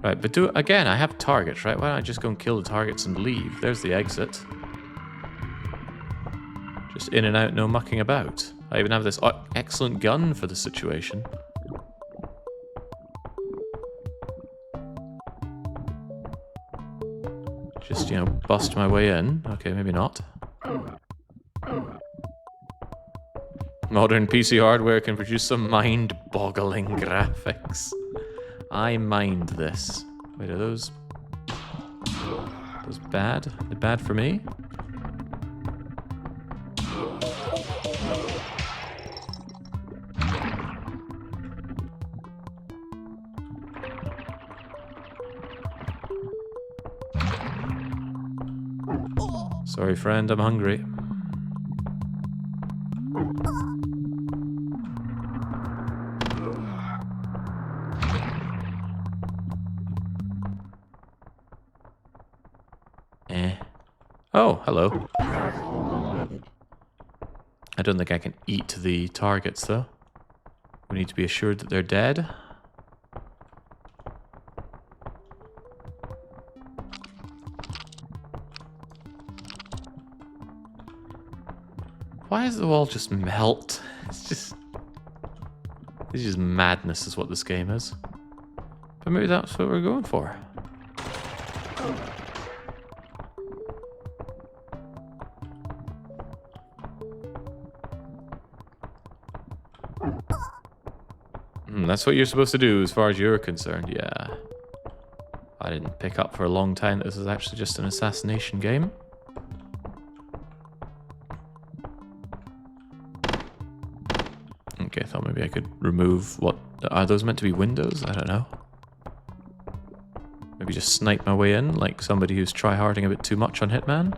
Right, but again, I have targets, right? Why don't I just go and kill the targets and leave? There's the exit. Just in and out, no mucking about. I even have this excellent gun for the situation. Just, you know, bust my way in. Okay, maybe not. Modern PC hardware can produce some mind-boggling graphics. I mind this. Wait, are those bad? They're bad for me? Sorry, friend, I'm hungry. Oh, hello. I don't think I can eat the targets, though. We need to be assured that they're dead. Why does the wall just melt? It's just madness is what this game is. But maybe that's what we're going for. That's what you're supposed to do as far as you're concerned, yeah. I didn't pick up for a long time that this is actually just an assassination game. Okay, I thought maybe I could remove what... Are those meant to be windows? I don't know. Maybe just snipe my way in, like somebody who's try-harding a bit too much on Hitman.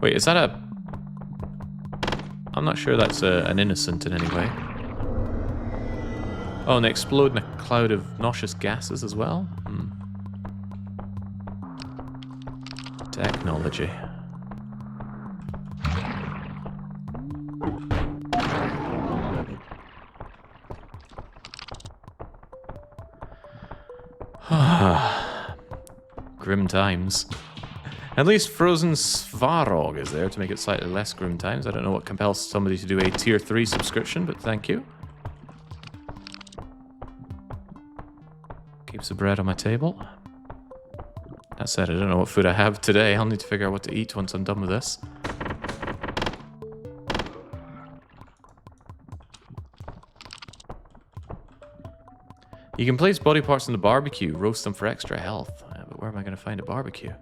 Wait, is that a... I'm not sure that's an innocent in any way. Oh, and they explode in a cloud of noxious gases as well? Technology. Grim times. At least Frozen Svarog is there to make it slightly less grim times. I don't know what compels somebody to do a tier 3 subscription, but thank you. Keeps the bread on my table. That said, I don't know what food I have today. I'll need to figure out what to eat once I'm done with this. You can place body parts in the barbecue, roast them for extra health. But where am I going to find a barbecue?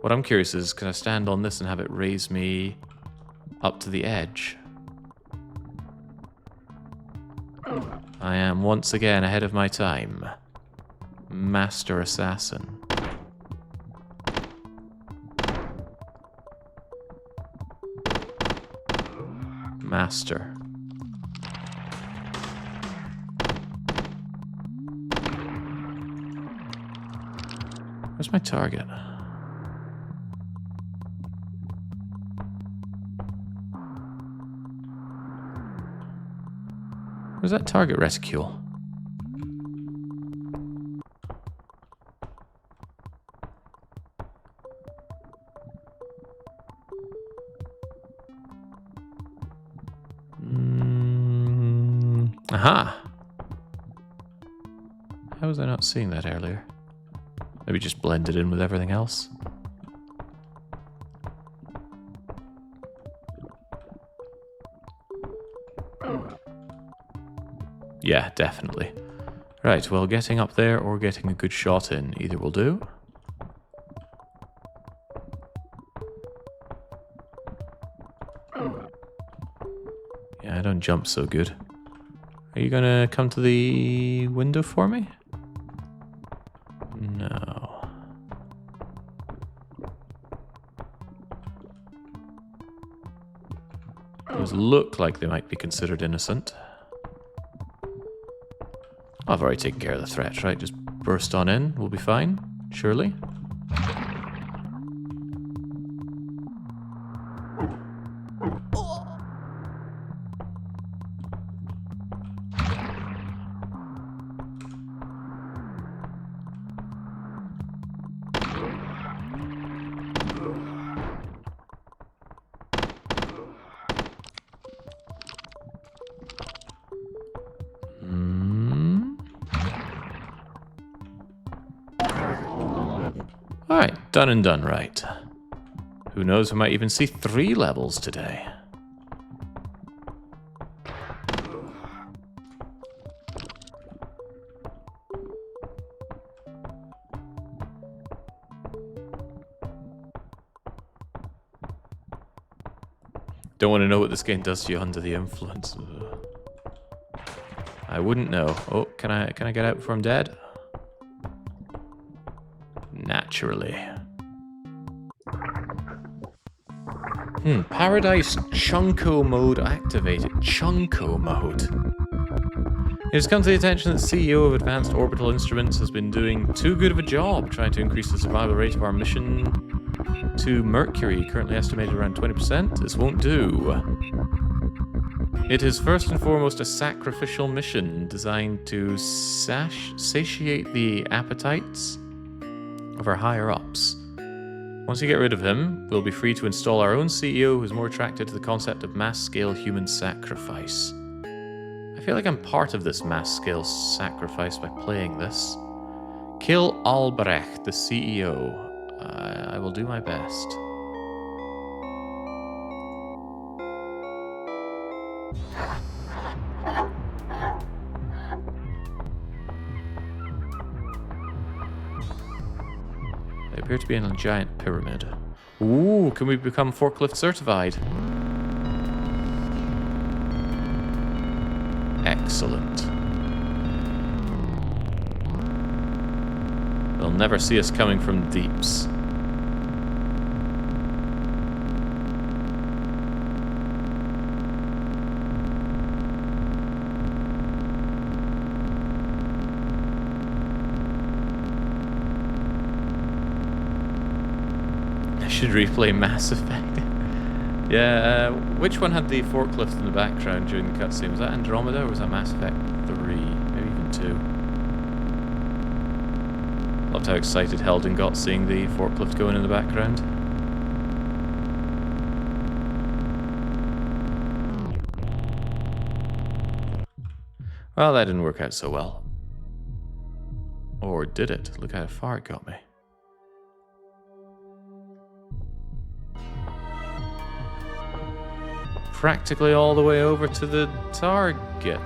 What I'm curious is, can I stand on this and have it raise me up to the edge? I am once again ahead of my time. Master Assassin. Master. Where's my target? Where's that target reticule? Aha! How was I not seeing that earlier? Maybe just blended in with everything else. Yeah, definitely. Right, well, getting up there or getting a good shot in, either will do. Yeah, I don't jump so good. Are you gonna come to the window for me? No. Those look like they might be considered innocent. I've already taken care of the threat, right? Just burst on in, we'll be fine, surely. Alright, done and done right. Who knows, we might even see 3 levels today. Don't want to know what this game does to you under the influence. I wouldn't know. Oh, can I get out before I'm dead? Naturally. Paradise Chunko mode activated. Chunko mode. It has come to the attention that the CEO of Advanced Orbital Instruments has been doing too good of a job trying to increase the survival rate of our mission to Mercury, currently estimated around 20%. This won't do. It is first and foremost a sacrificial mission designed to satiate the appetites of our higher-ups. Once we get rid of him, we'll be free to install our own CEO who's more attracted to the concept of mass-scale human sacrifice. I feel like I'm part of this mass-scale sacrifice by playing this. Kill Albrecht, the CEO. I will do my best. They appear to be in a giant pyramid. Ooh, can we become forklift certified? Excellent. They'll never see us coming from the deeps. Should replay Mass Effect. Yeah, which one had the forklift in the background during the cutscene? Was that Andromeda or was that Mass Effect 3? Maybe even 2. Loved how excited Helden got seeing the forklift going in the background. Well, that didn't work out so well. Or did it? Look how far it got me. Practically all the way over to the target.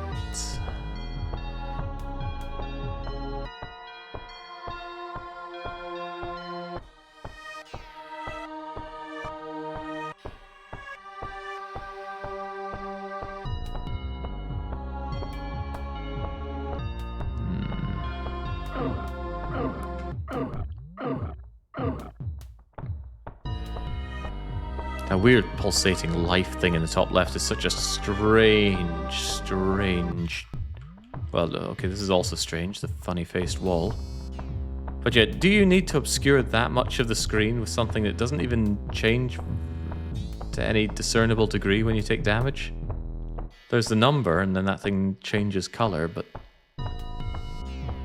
That weird pulsating life thing in the top left is such a strange... Well, okay, this is also strange, the funny-faced wall. But yet, do you need to obscure that much of the screen with something that doesn't even change to any discernible degree when you take damage? There's the number, and then that thing changes color, but...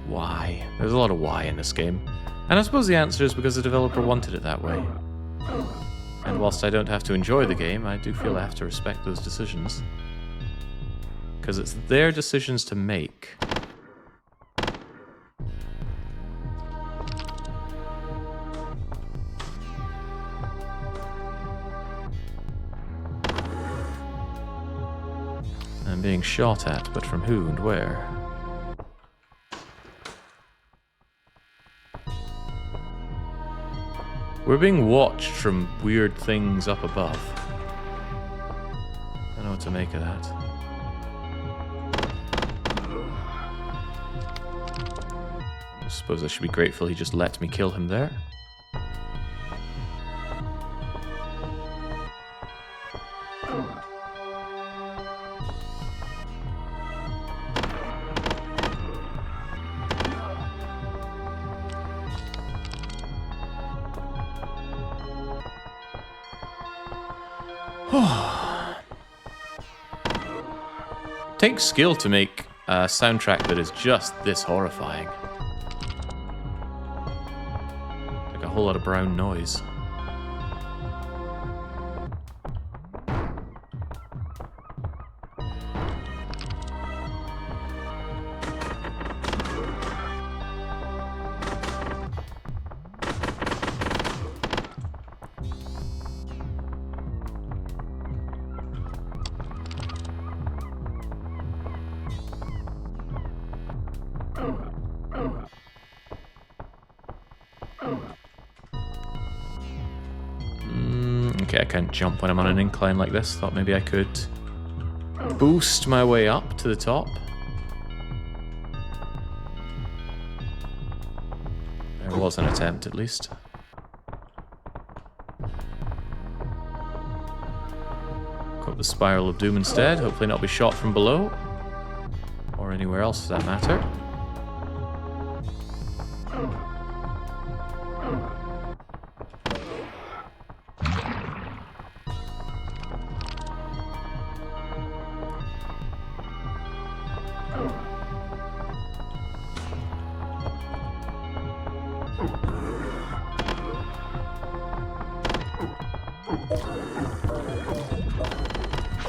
why? There's a lot of why in this game. And I suppose the answer is because the developer wanted it that way. And whilst I don't have to enjoy the game, I do feel I have to respect those decisions. Because it's their decisions to make. I'm being shot at, but from who and where? We're being watched from weird things up above. I don't know what to make of that. I suppose I should be grateful he just let me kill him there. Takes skill to make a soundtrack that is just this horrifying. Like a whole lot of brown noise. Okay, I can't jump when I'm on an incline like this. Thought maybe I could boost my way up to the top. There was an attempt, at least. Go up the Spiral of Doom instead. Hopefully not be shot from below. Or anywhere else for that matter.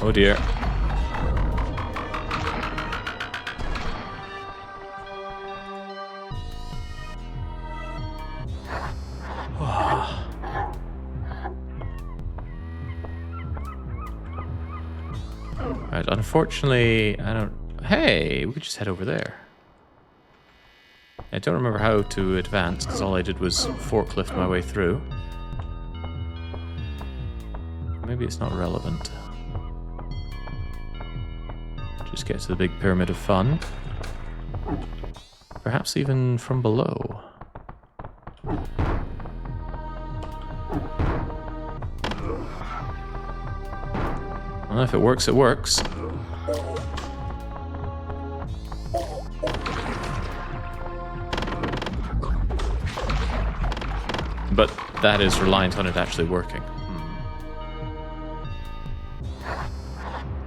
Oh dear. Right, unfortunately, I don't... Hey, we could just head over there. I don't remember how to advance, because all I did was forklift my way through. Maybe it's not relevant. Just get to the big Pyramid of Fun. Perhaps even from below. Well, if it works, it works. But that is reliant on it actually working.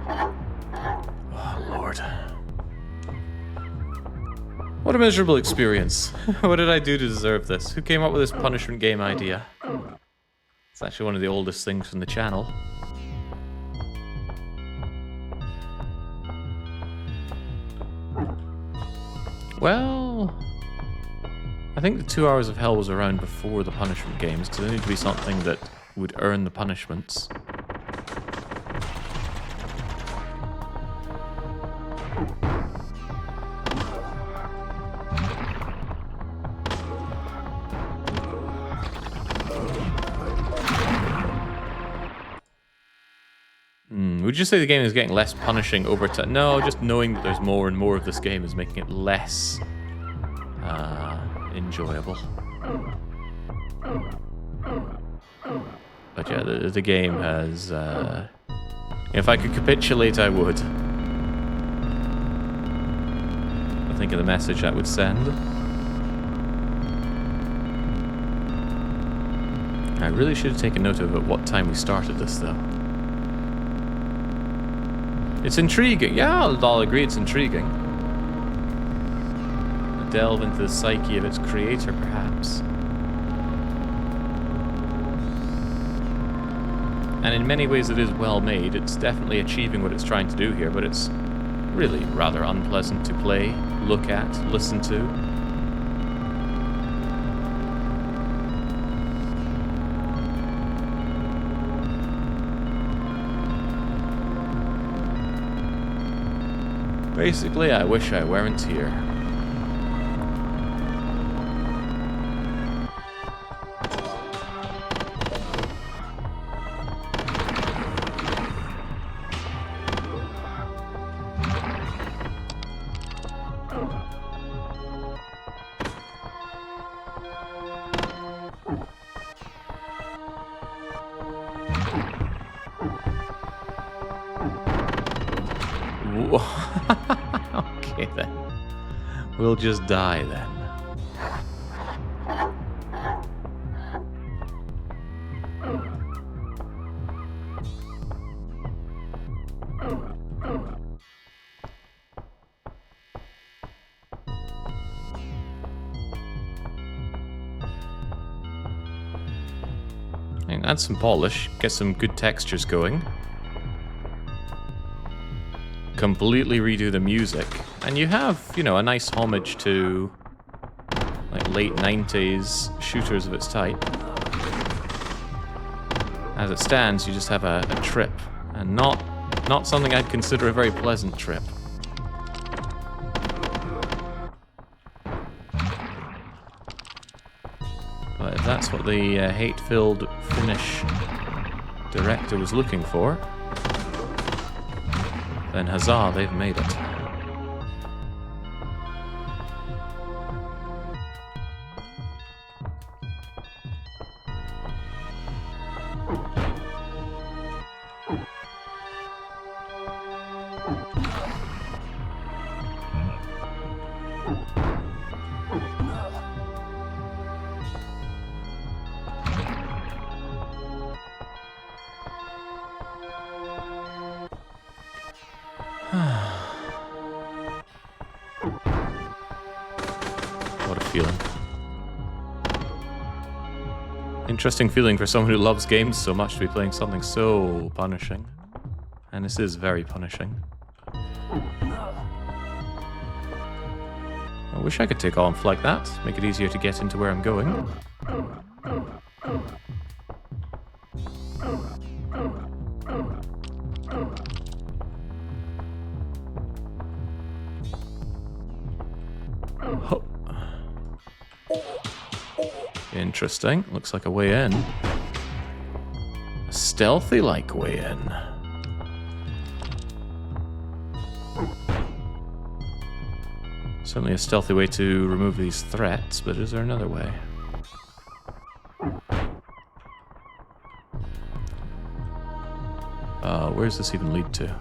Oh, Lord. What a miserable experience. What did I do to deserve this? Who came up with this punishment game idea? It's actually one of the oldest things from the channel. Well, I think the 2 hours of hell was around before the punishment games, because there needed to be something that would earn the punishments. Would you say the game is getting less punishing over time? No, just knowing that there's more and more of this game is making it less enjoyable. But yeah, the game has... if I could capitulate, I would. I think of the message that would send. I really should have taken note of at what time we started this, though. It's intriguing. Yeah, I'll agree it's intriguing. A delve into the psyche of its creator, perhaps. And in many ways it is well made. It's definitely achieving what it's trying to do here, but it's really rather unpleasant to play, look at, listen to. Basically, I wish I weren't here. Okay then. We'll just die then. Add some polish, get some good textures going. Completely redo the music. And you have, you know, a nice homage to like late 90s shooters of its type. As it stands, you just have a trip. And not something I'd consider a very pleasant trip. But if that's what the hate-filled Finnish director was looking for, then huzzah, they've made it. What a feeling. Interesting feeling for someone who loves games so much to be playing something so punishing. And this is very punishing. I wish I could take on like that, make it easier to get into where I'm going. Oh. Interesting. Looks like a way in. A stealthy-like way in. Certainly a stealthy way to remove these threats, but is there another way? Where does this even lead to?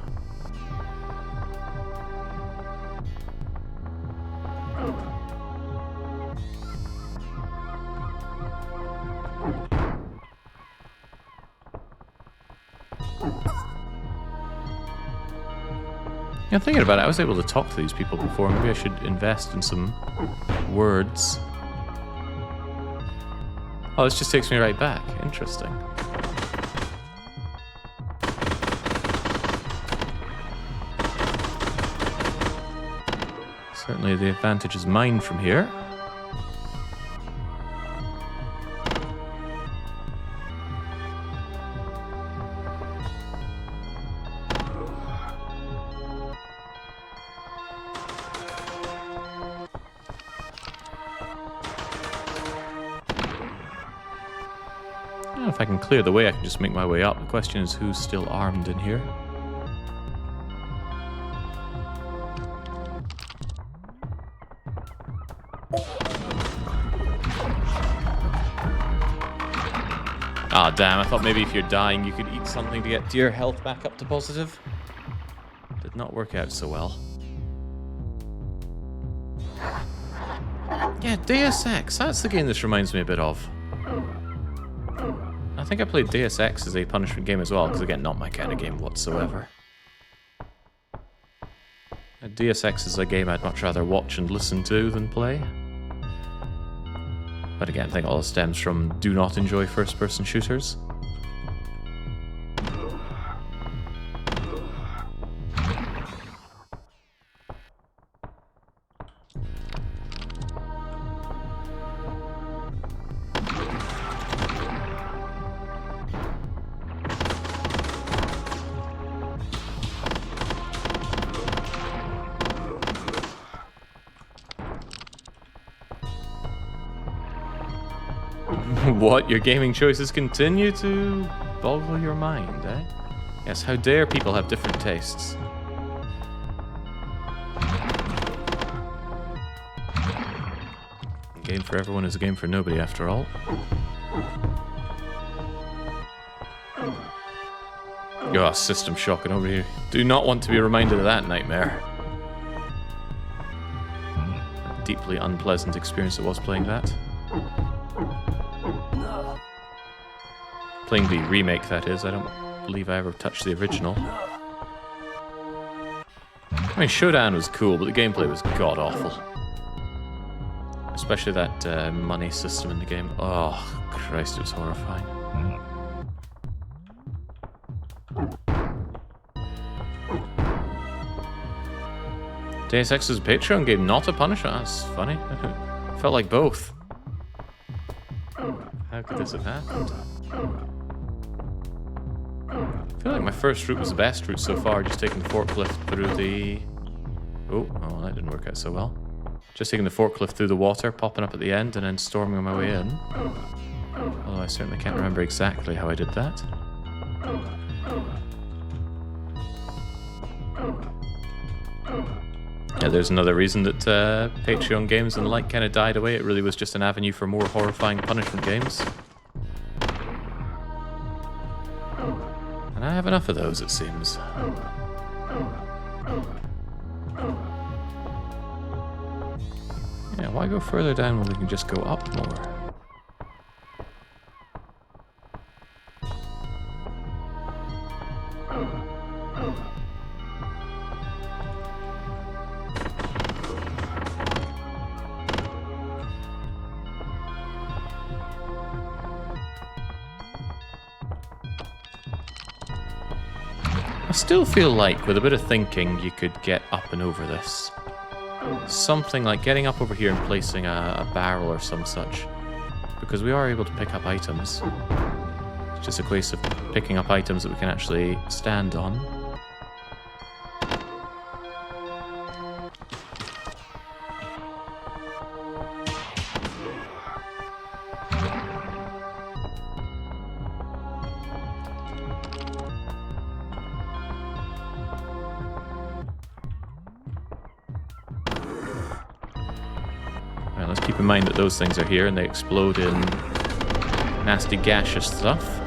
Yeah, thinking about it, I was able to talk to these people before. Maybe I should invest in some words. Oh, this just takes me right back. Interesting. Certainly the advantage is mine from here. If I can clear the way, I can just make my way up. The question is, who's still armed in here? Ah, damn, I thought maybe if you're dying, you could eat something to get your health back up to positive. Did not work out so well. Yeah, Deus Ex. That's the game this reminds me a bit of. I think I played Deus Ex as a punishment game as well, because again, not my kind of game whatsoever. Deus Ex is a game I'd much rather watch and listen to than play. But again, I think all this stems from do not enjoy first-person shooters. What? Your gaming choices continue to boggle your mind, eh? Yes, how dare people have different tastes. game for everyone is a game for nobody, after all. Oh, system shocking over here. Do not want to be reminded of that nightmare. A deeply unpleasant experience it was playing that. Playing the remake, that is. I don't believe I ever touched the original. I mean, Showdown was cool, but the gameplay was god-awful. Especially that money system in the game. Oh, Christ, it was horrifying. Deus Ex is a Patreon game, not a Punisher. That's funny. Felt like both. How could this have happened? I feel like my first route was the best route so far, just taking the forklift through the... Oh, that didn't work out so well. Just taking the forklift through the water, popping up at the end, and then storming my way in. Although I certainly can't remember exactly how I did that. Yeah, there's another reason that Patreon games and the like kind of died away. It really was just an avenue for more horrifying punishment games. And I have enough of those, it seems. Yeah, why go further down when we can just go up more? I still feel like with a bit of thinking you could get up and over this. Something like getting up over here and placing a barrel or some such. Because we are able to pick up items. It's just a case of picking up items that we can actually stand on. Let's keep in mind that those things are here and they explode in nasty gaseous stuff.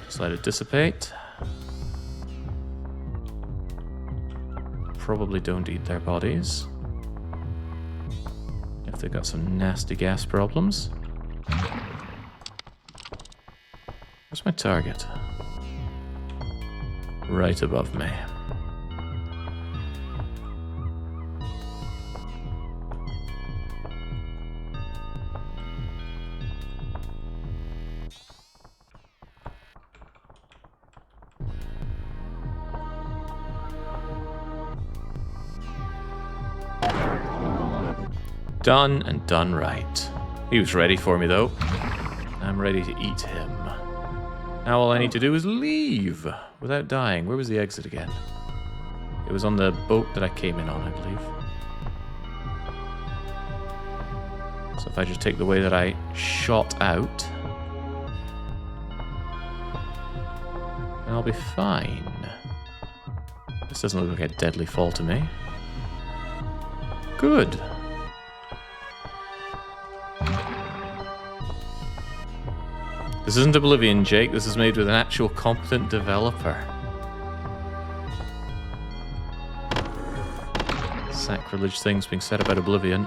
Just let it dissipate. Probably don't eat their bodies if they've got some nasty gas problems. Where's my target? Right above me. Done and done right. He was ready for me though. I'm ready to eat him. Now all I need to do is leave without dying. Where was the exit again? It was on the boat that I came in on, I believe. So if I just take the way that I shot out, then I'll be fine. This doesn't look like a deadly fall to me. Good. This isn't Oblivion, Jake. This is made with an actual competent developer. Sacrilege things being said about Oblivion.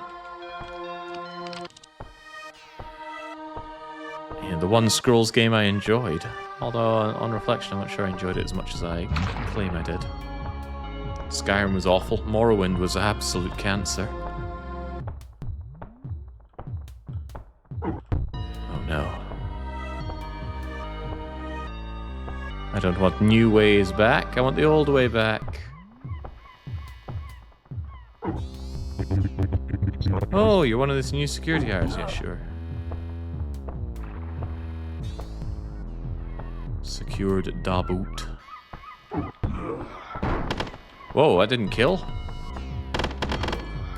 Yeah, the one Scrolls game I enjoyed. Although, on reflection, I'm not sure I enjoyed it as much as I claim I did. Skyrim was awful. Morrowind was absolute cancer. Oh no. I don't want new ways back. I want the old way back. Oh, you're one of these new security hires? Yeah, sure. Secured Daboot. Whoa, I didn't kill?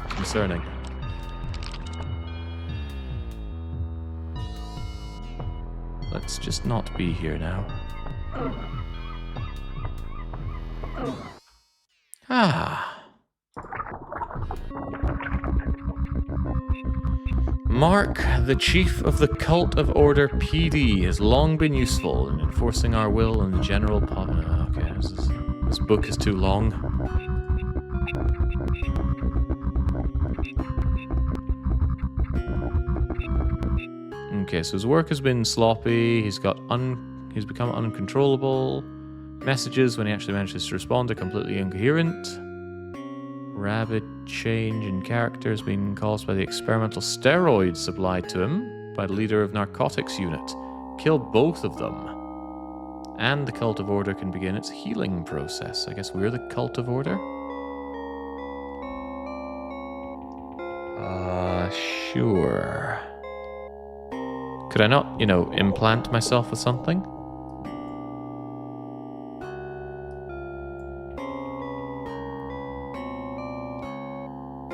Concerning. Let's just not be here now. Ah. Mark, the chief of the Cult of Order PD, has long been useful in enforcing our will in the general okay, this book is too long. Okay, so his work has been sloppy. He's become uncontrollable. Messages, when he actually manages to respond, are completely incoherent. Rapid change in character has been caused by the experimental steroids supplied to him by the leader of narcotics unit. Kill both of them. And the Cult of Order can begin its healing process. I guess we're the Cult of Order? Sure. Could I not, implant myself with something?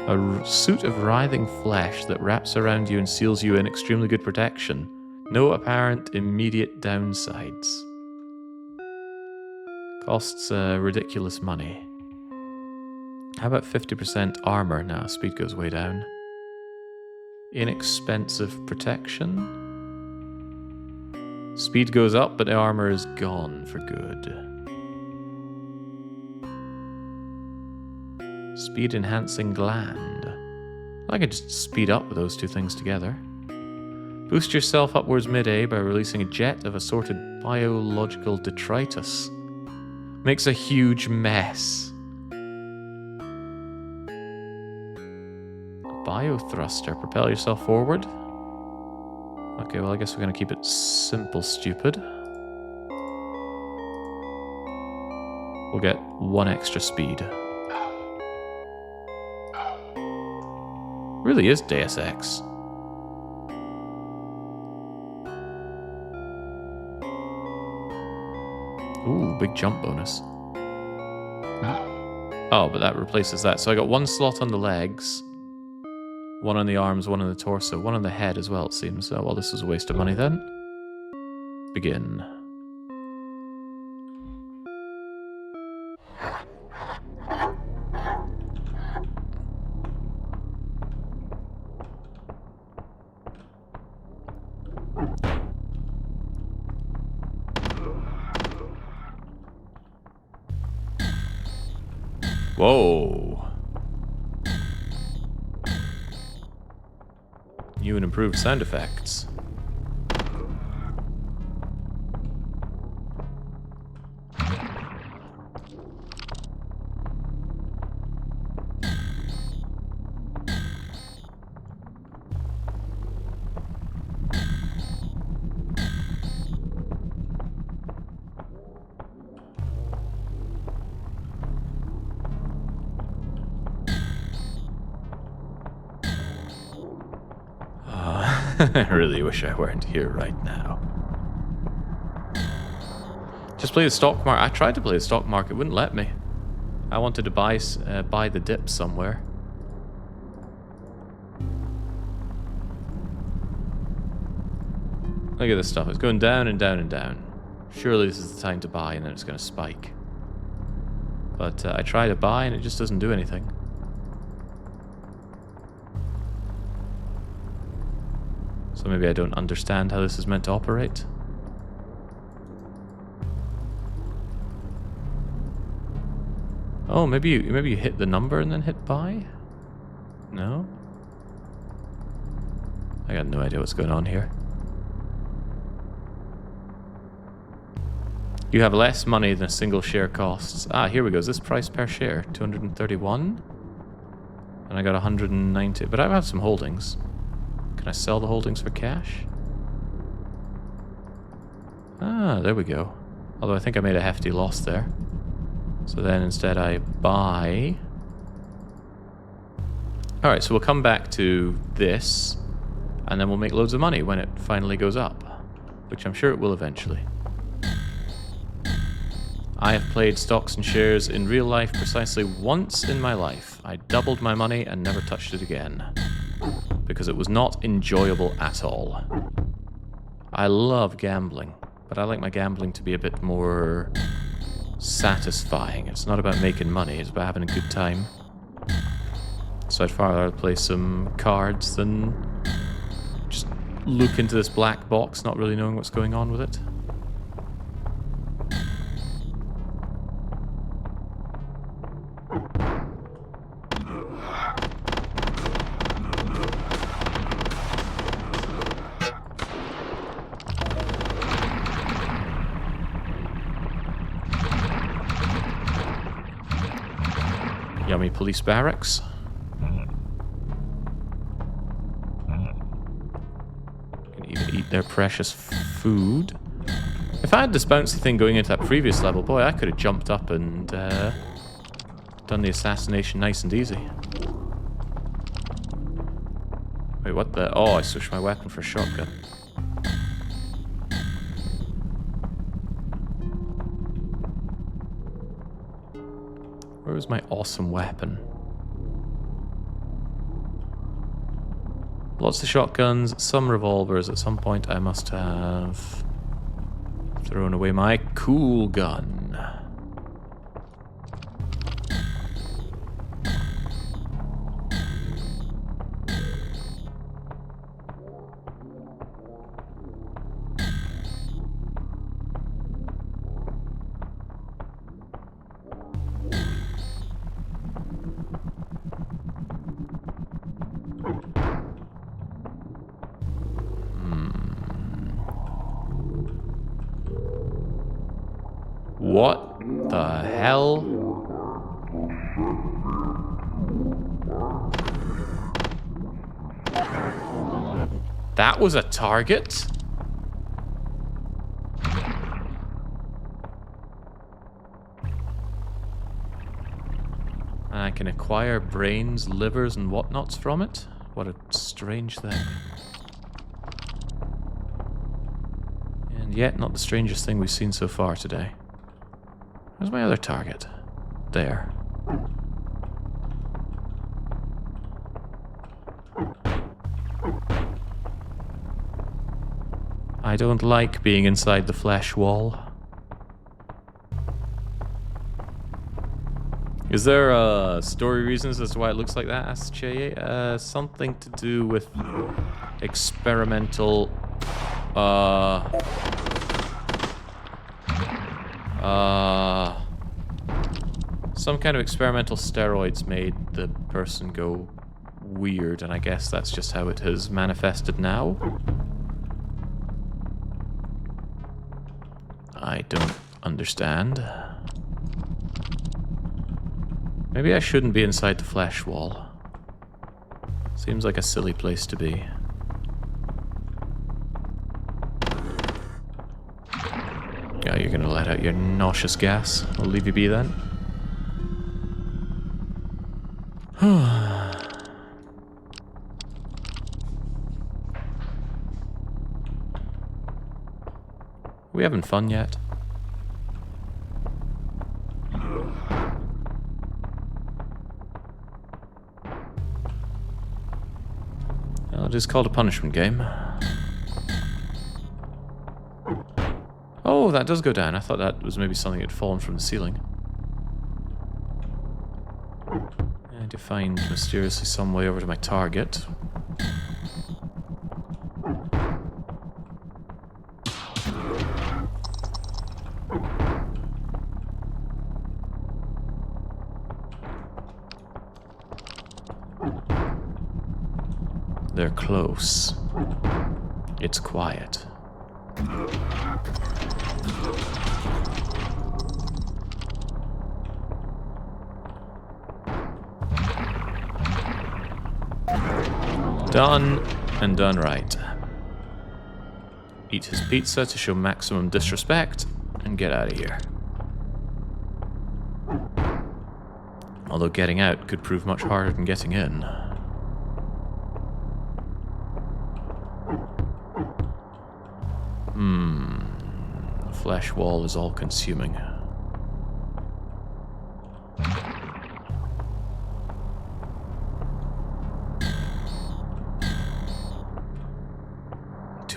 A suit of writhing flesh that wraps around you and seals you in extremely good protection. No apparent immediate downsides. Costs ridiculous money. How about 50% armor? Now, speed goes way down. Inexpensive protection. Speed goes up, but the armor is gone for good. Speed enhancing gland. I could just speed up with those two things together. Boost yourself upwards mid-A by releasing a jet of assorted biological detritus. Makes a huge mess. Biothruster. Propel yourself forward. Okay, well I guess we're gonna keep it simple, stupid. We'll get 1 extra speed. Really is Deus Ex. Ooh, big jump bonus. Oh, but that replaces that. So I got 1 slot on the legs, 1 on the arms, 1 on the torso, 1 on the head as well, it seems. Oh, well, this is a waste of money then. Begin. Whoa. New and improved sound effects. I really wish I weren't here right now. Just play the stock market. I tried to play the stock market, it wouldn't let me. I wanted to buy the dip somewhere. Look at this stuff. It's going down and down and down. Surely this is the time to buy and then it's going to spike. But I try to buy and it just doesn't do anything. So maybe I don't understand how this is meant to operate. Oh, maybe you hit the number and then hit buy? No? I got no idea what's going on here. You have less money than a single share costs. Ah, here we go. Is this price per share? 231? And I got 190. But I have some holdings. Can I sell the holdings for cash? Ah, there we go. Although I think I made a hefty loss there. So then instead I buy. Alright, so we'll come back to this. And then we'll make loads of money when it finally goes up. Which I'm sure it will eventually. I have played stocks and shares in real life precisely once in my life. I doubled my money and never touched it again. Because it was not enjoyable at all. I love gambling, but I like my gambling to be a bit more satisfying. It's not about making money, it's about having a good time. So I'd far rather play some cards than look into this black box, not really knowing what's going on with it. Yummy police barracks. Can even eat their precious food. If I had this bouncy thing going into that previous level, boy, I could have jumped up and done the assassination nice and easy. Wait, what the? Oh, I switched my weapon for a shotgun. Where was my awesome weapon? Lots of shotguns, some revolvers. At some point I must have thrown away my cool gun. What the hell? That was a target? And I can acquire brains, livers, and whatnots from it? What a strange thing. And yet, not the strangest thing we've seen so far today. Where's my other target? There. I don't like being inside the flesh wall. Is there story reasons as to why it looks like that? Asked Che. Something to do with experimental some kind of experimental steroids made the person go weird, and I guess that's just how it has manifested now. I don't understand. Maybe I shouldn't be inside the flesh wall. Seems like a silly place to be. Yeah, you're gonna let out your nauseous gas. I'll leave you be then. We having fun yet? Well, it is called a punishment game. Oh, that does go down. I thought that was maybe something that had fallen from the ceiling. I need to find mysteriously some way over to my target. They're close. It's quiet. Done, and done right. Eat his pizza to show maximum disrespect, and get out of here. Although getting out could prove much harder than getting in. The flesh wall is all consuming.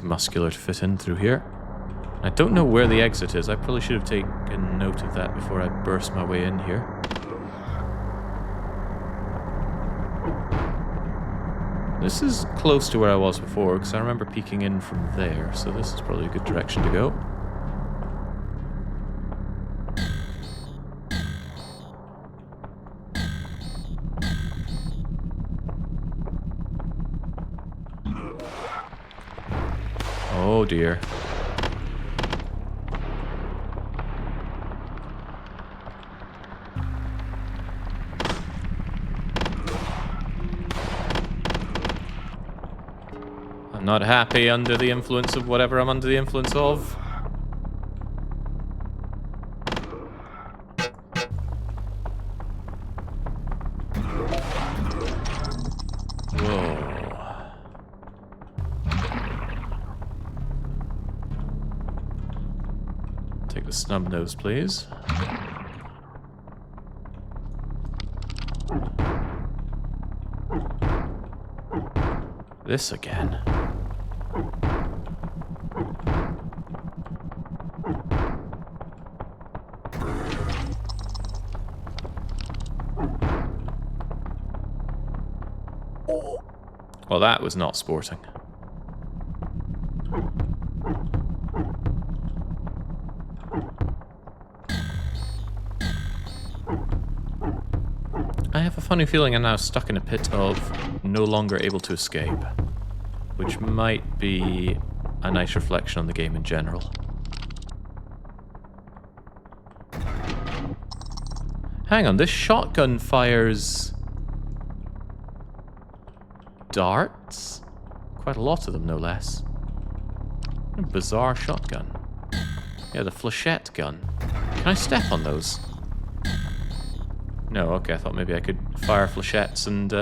Muscular to fit in through here. I don't know where the exit is. I probably should have taken note of that before I burst my way in here. This is close to where I was before, because I remember peeking in from there, so this is probably a good direction to go. Oh dear. I'm not happy under the influence of whatever I'm under the influence of. Whoa. Take the snub nose, please. This again. Well, that was not sporting. I have a funny feeling I'm now stuck in a pit of no longer able to escape, which might be a nice reflection on the game in general. Hang on, this shotgun fires darts? Quite a lot of them, no less. What a bizarre shotgun. Yeah, the flechette gun. Can I step on those? No, okay, I thought maybe I could fire flechettes and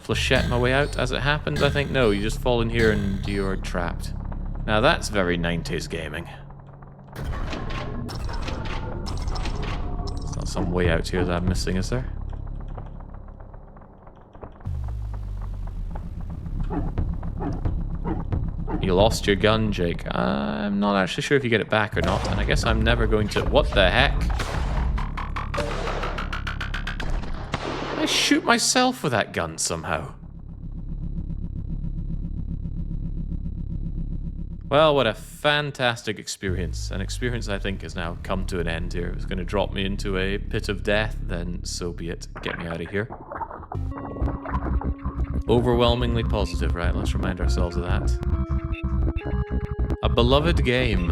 flechette my way out. As it happens, I think no, you just fall in here and you're trapped. Now that's very 90s gaming. There's not some way out here that I'm missing, is there? You lost your gun, Jake. I'm not actually sure if you get it back or not, and I guess I'm never going to... What the heck? I shoot myself with that gun somehow. Well, what a fantastic experience. An experience I think has now come to an end here. It was going to drop me into a pit of death, then so be it. Get me out of here. Overwhelmingly positive, right? Let's remind ourselves of that. A beloved game.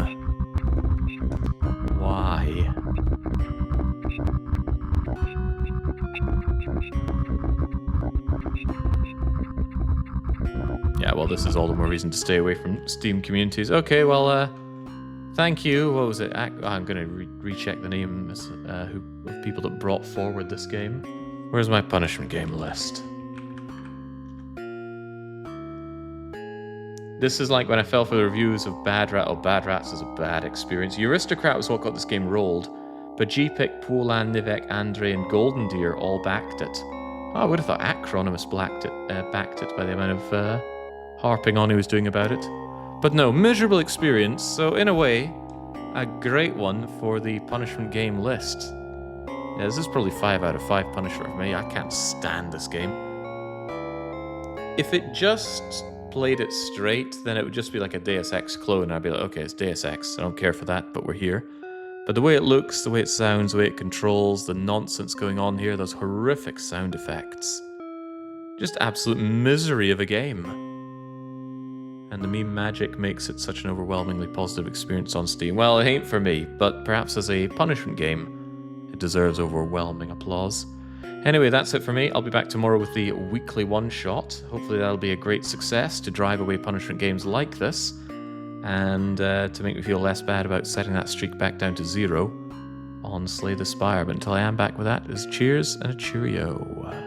Why? Yeah, well, this is all the more reason to stay away from Steam communities. Okay, well, thank you. What was it? I'm going to recheck the names of people that brought forward this game. Where's my punishment game list? This is like when I fell for the reviews of Bad Rat. Oh, Bad Rats is a bad experience. Aristocrat was what got this game rolled, but GPIC, Polan, Nivek, Andre, and Golden Deer all backed it. Oh, I would have thought Acronymus backed it by the amount of harping on he was doing about it. But no, miserable experience, so in a way, a great one for the punishment game list. Yeah, this is probably 5 out of 5 punishment for me. I can't stand this game. If it just played it straight, then it would just be like a Deus Ex clone. I'd be like, okay, it's Deus Ex. I don't care for that, but we're here. But the way it looks, the way it sounds, the way it controls, the nonsense going on here, those horrific sound effects. Just absolute misery of a game. And the meme magic makes it such an overwhelmingly positive experience on Steam. Well, it ain't for me, but perhaps as a punishment game, it deserves overwhelming applause. Anyway, that's it for me. I'll be back tomorrow with the weekly one-shot. Hopefully that'll be a great success to drive away punishment games like this, and to make me feel less bad about setting that streak back down to 0 on Slay the Spire. But until I am back with that, is cheers and a cheerio.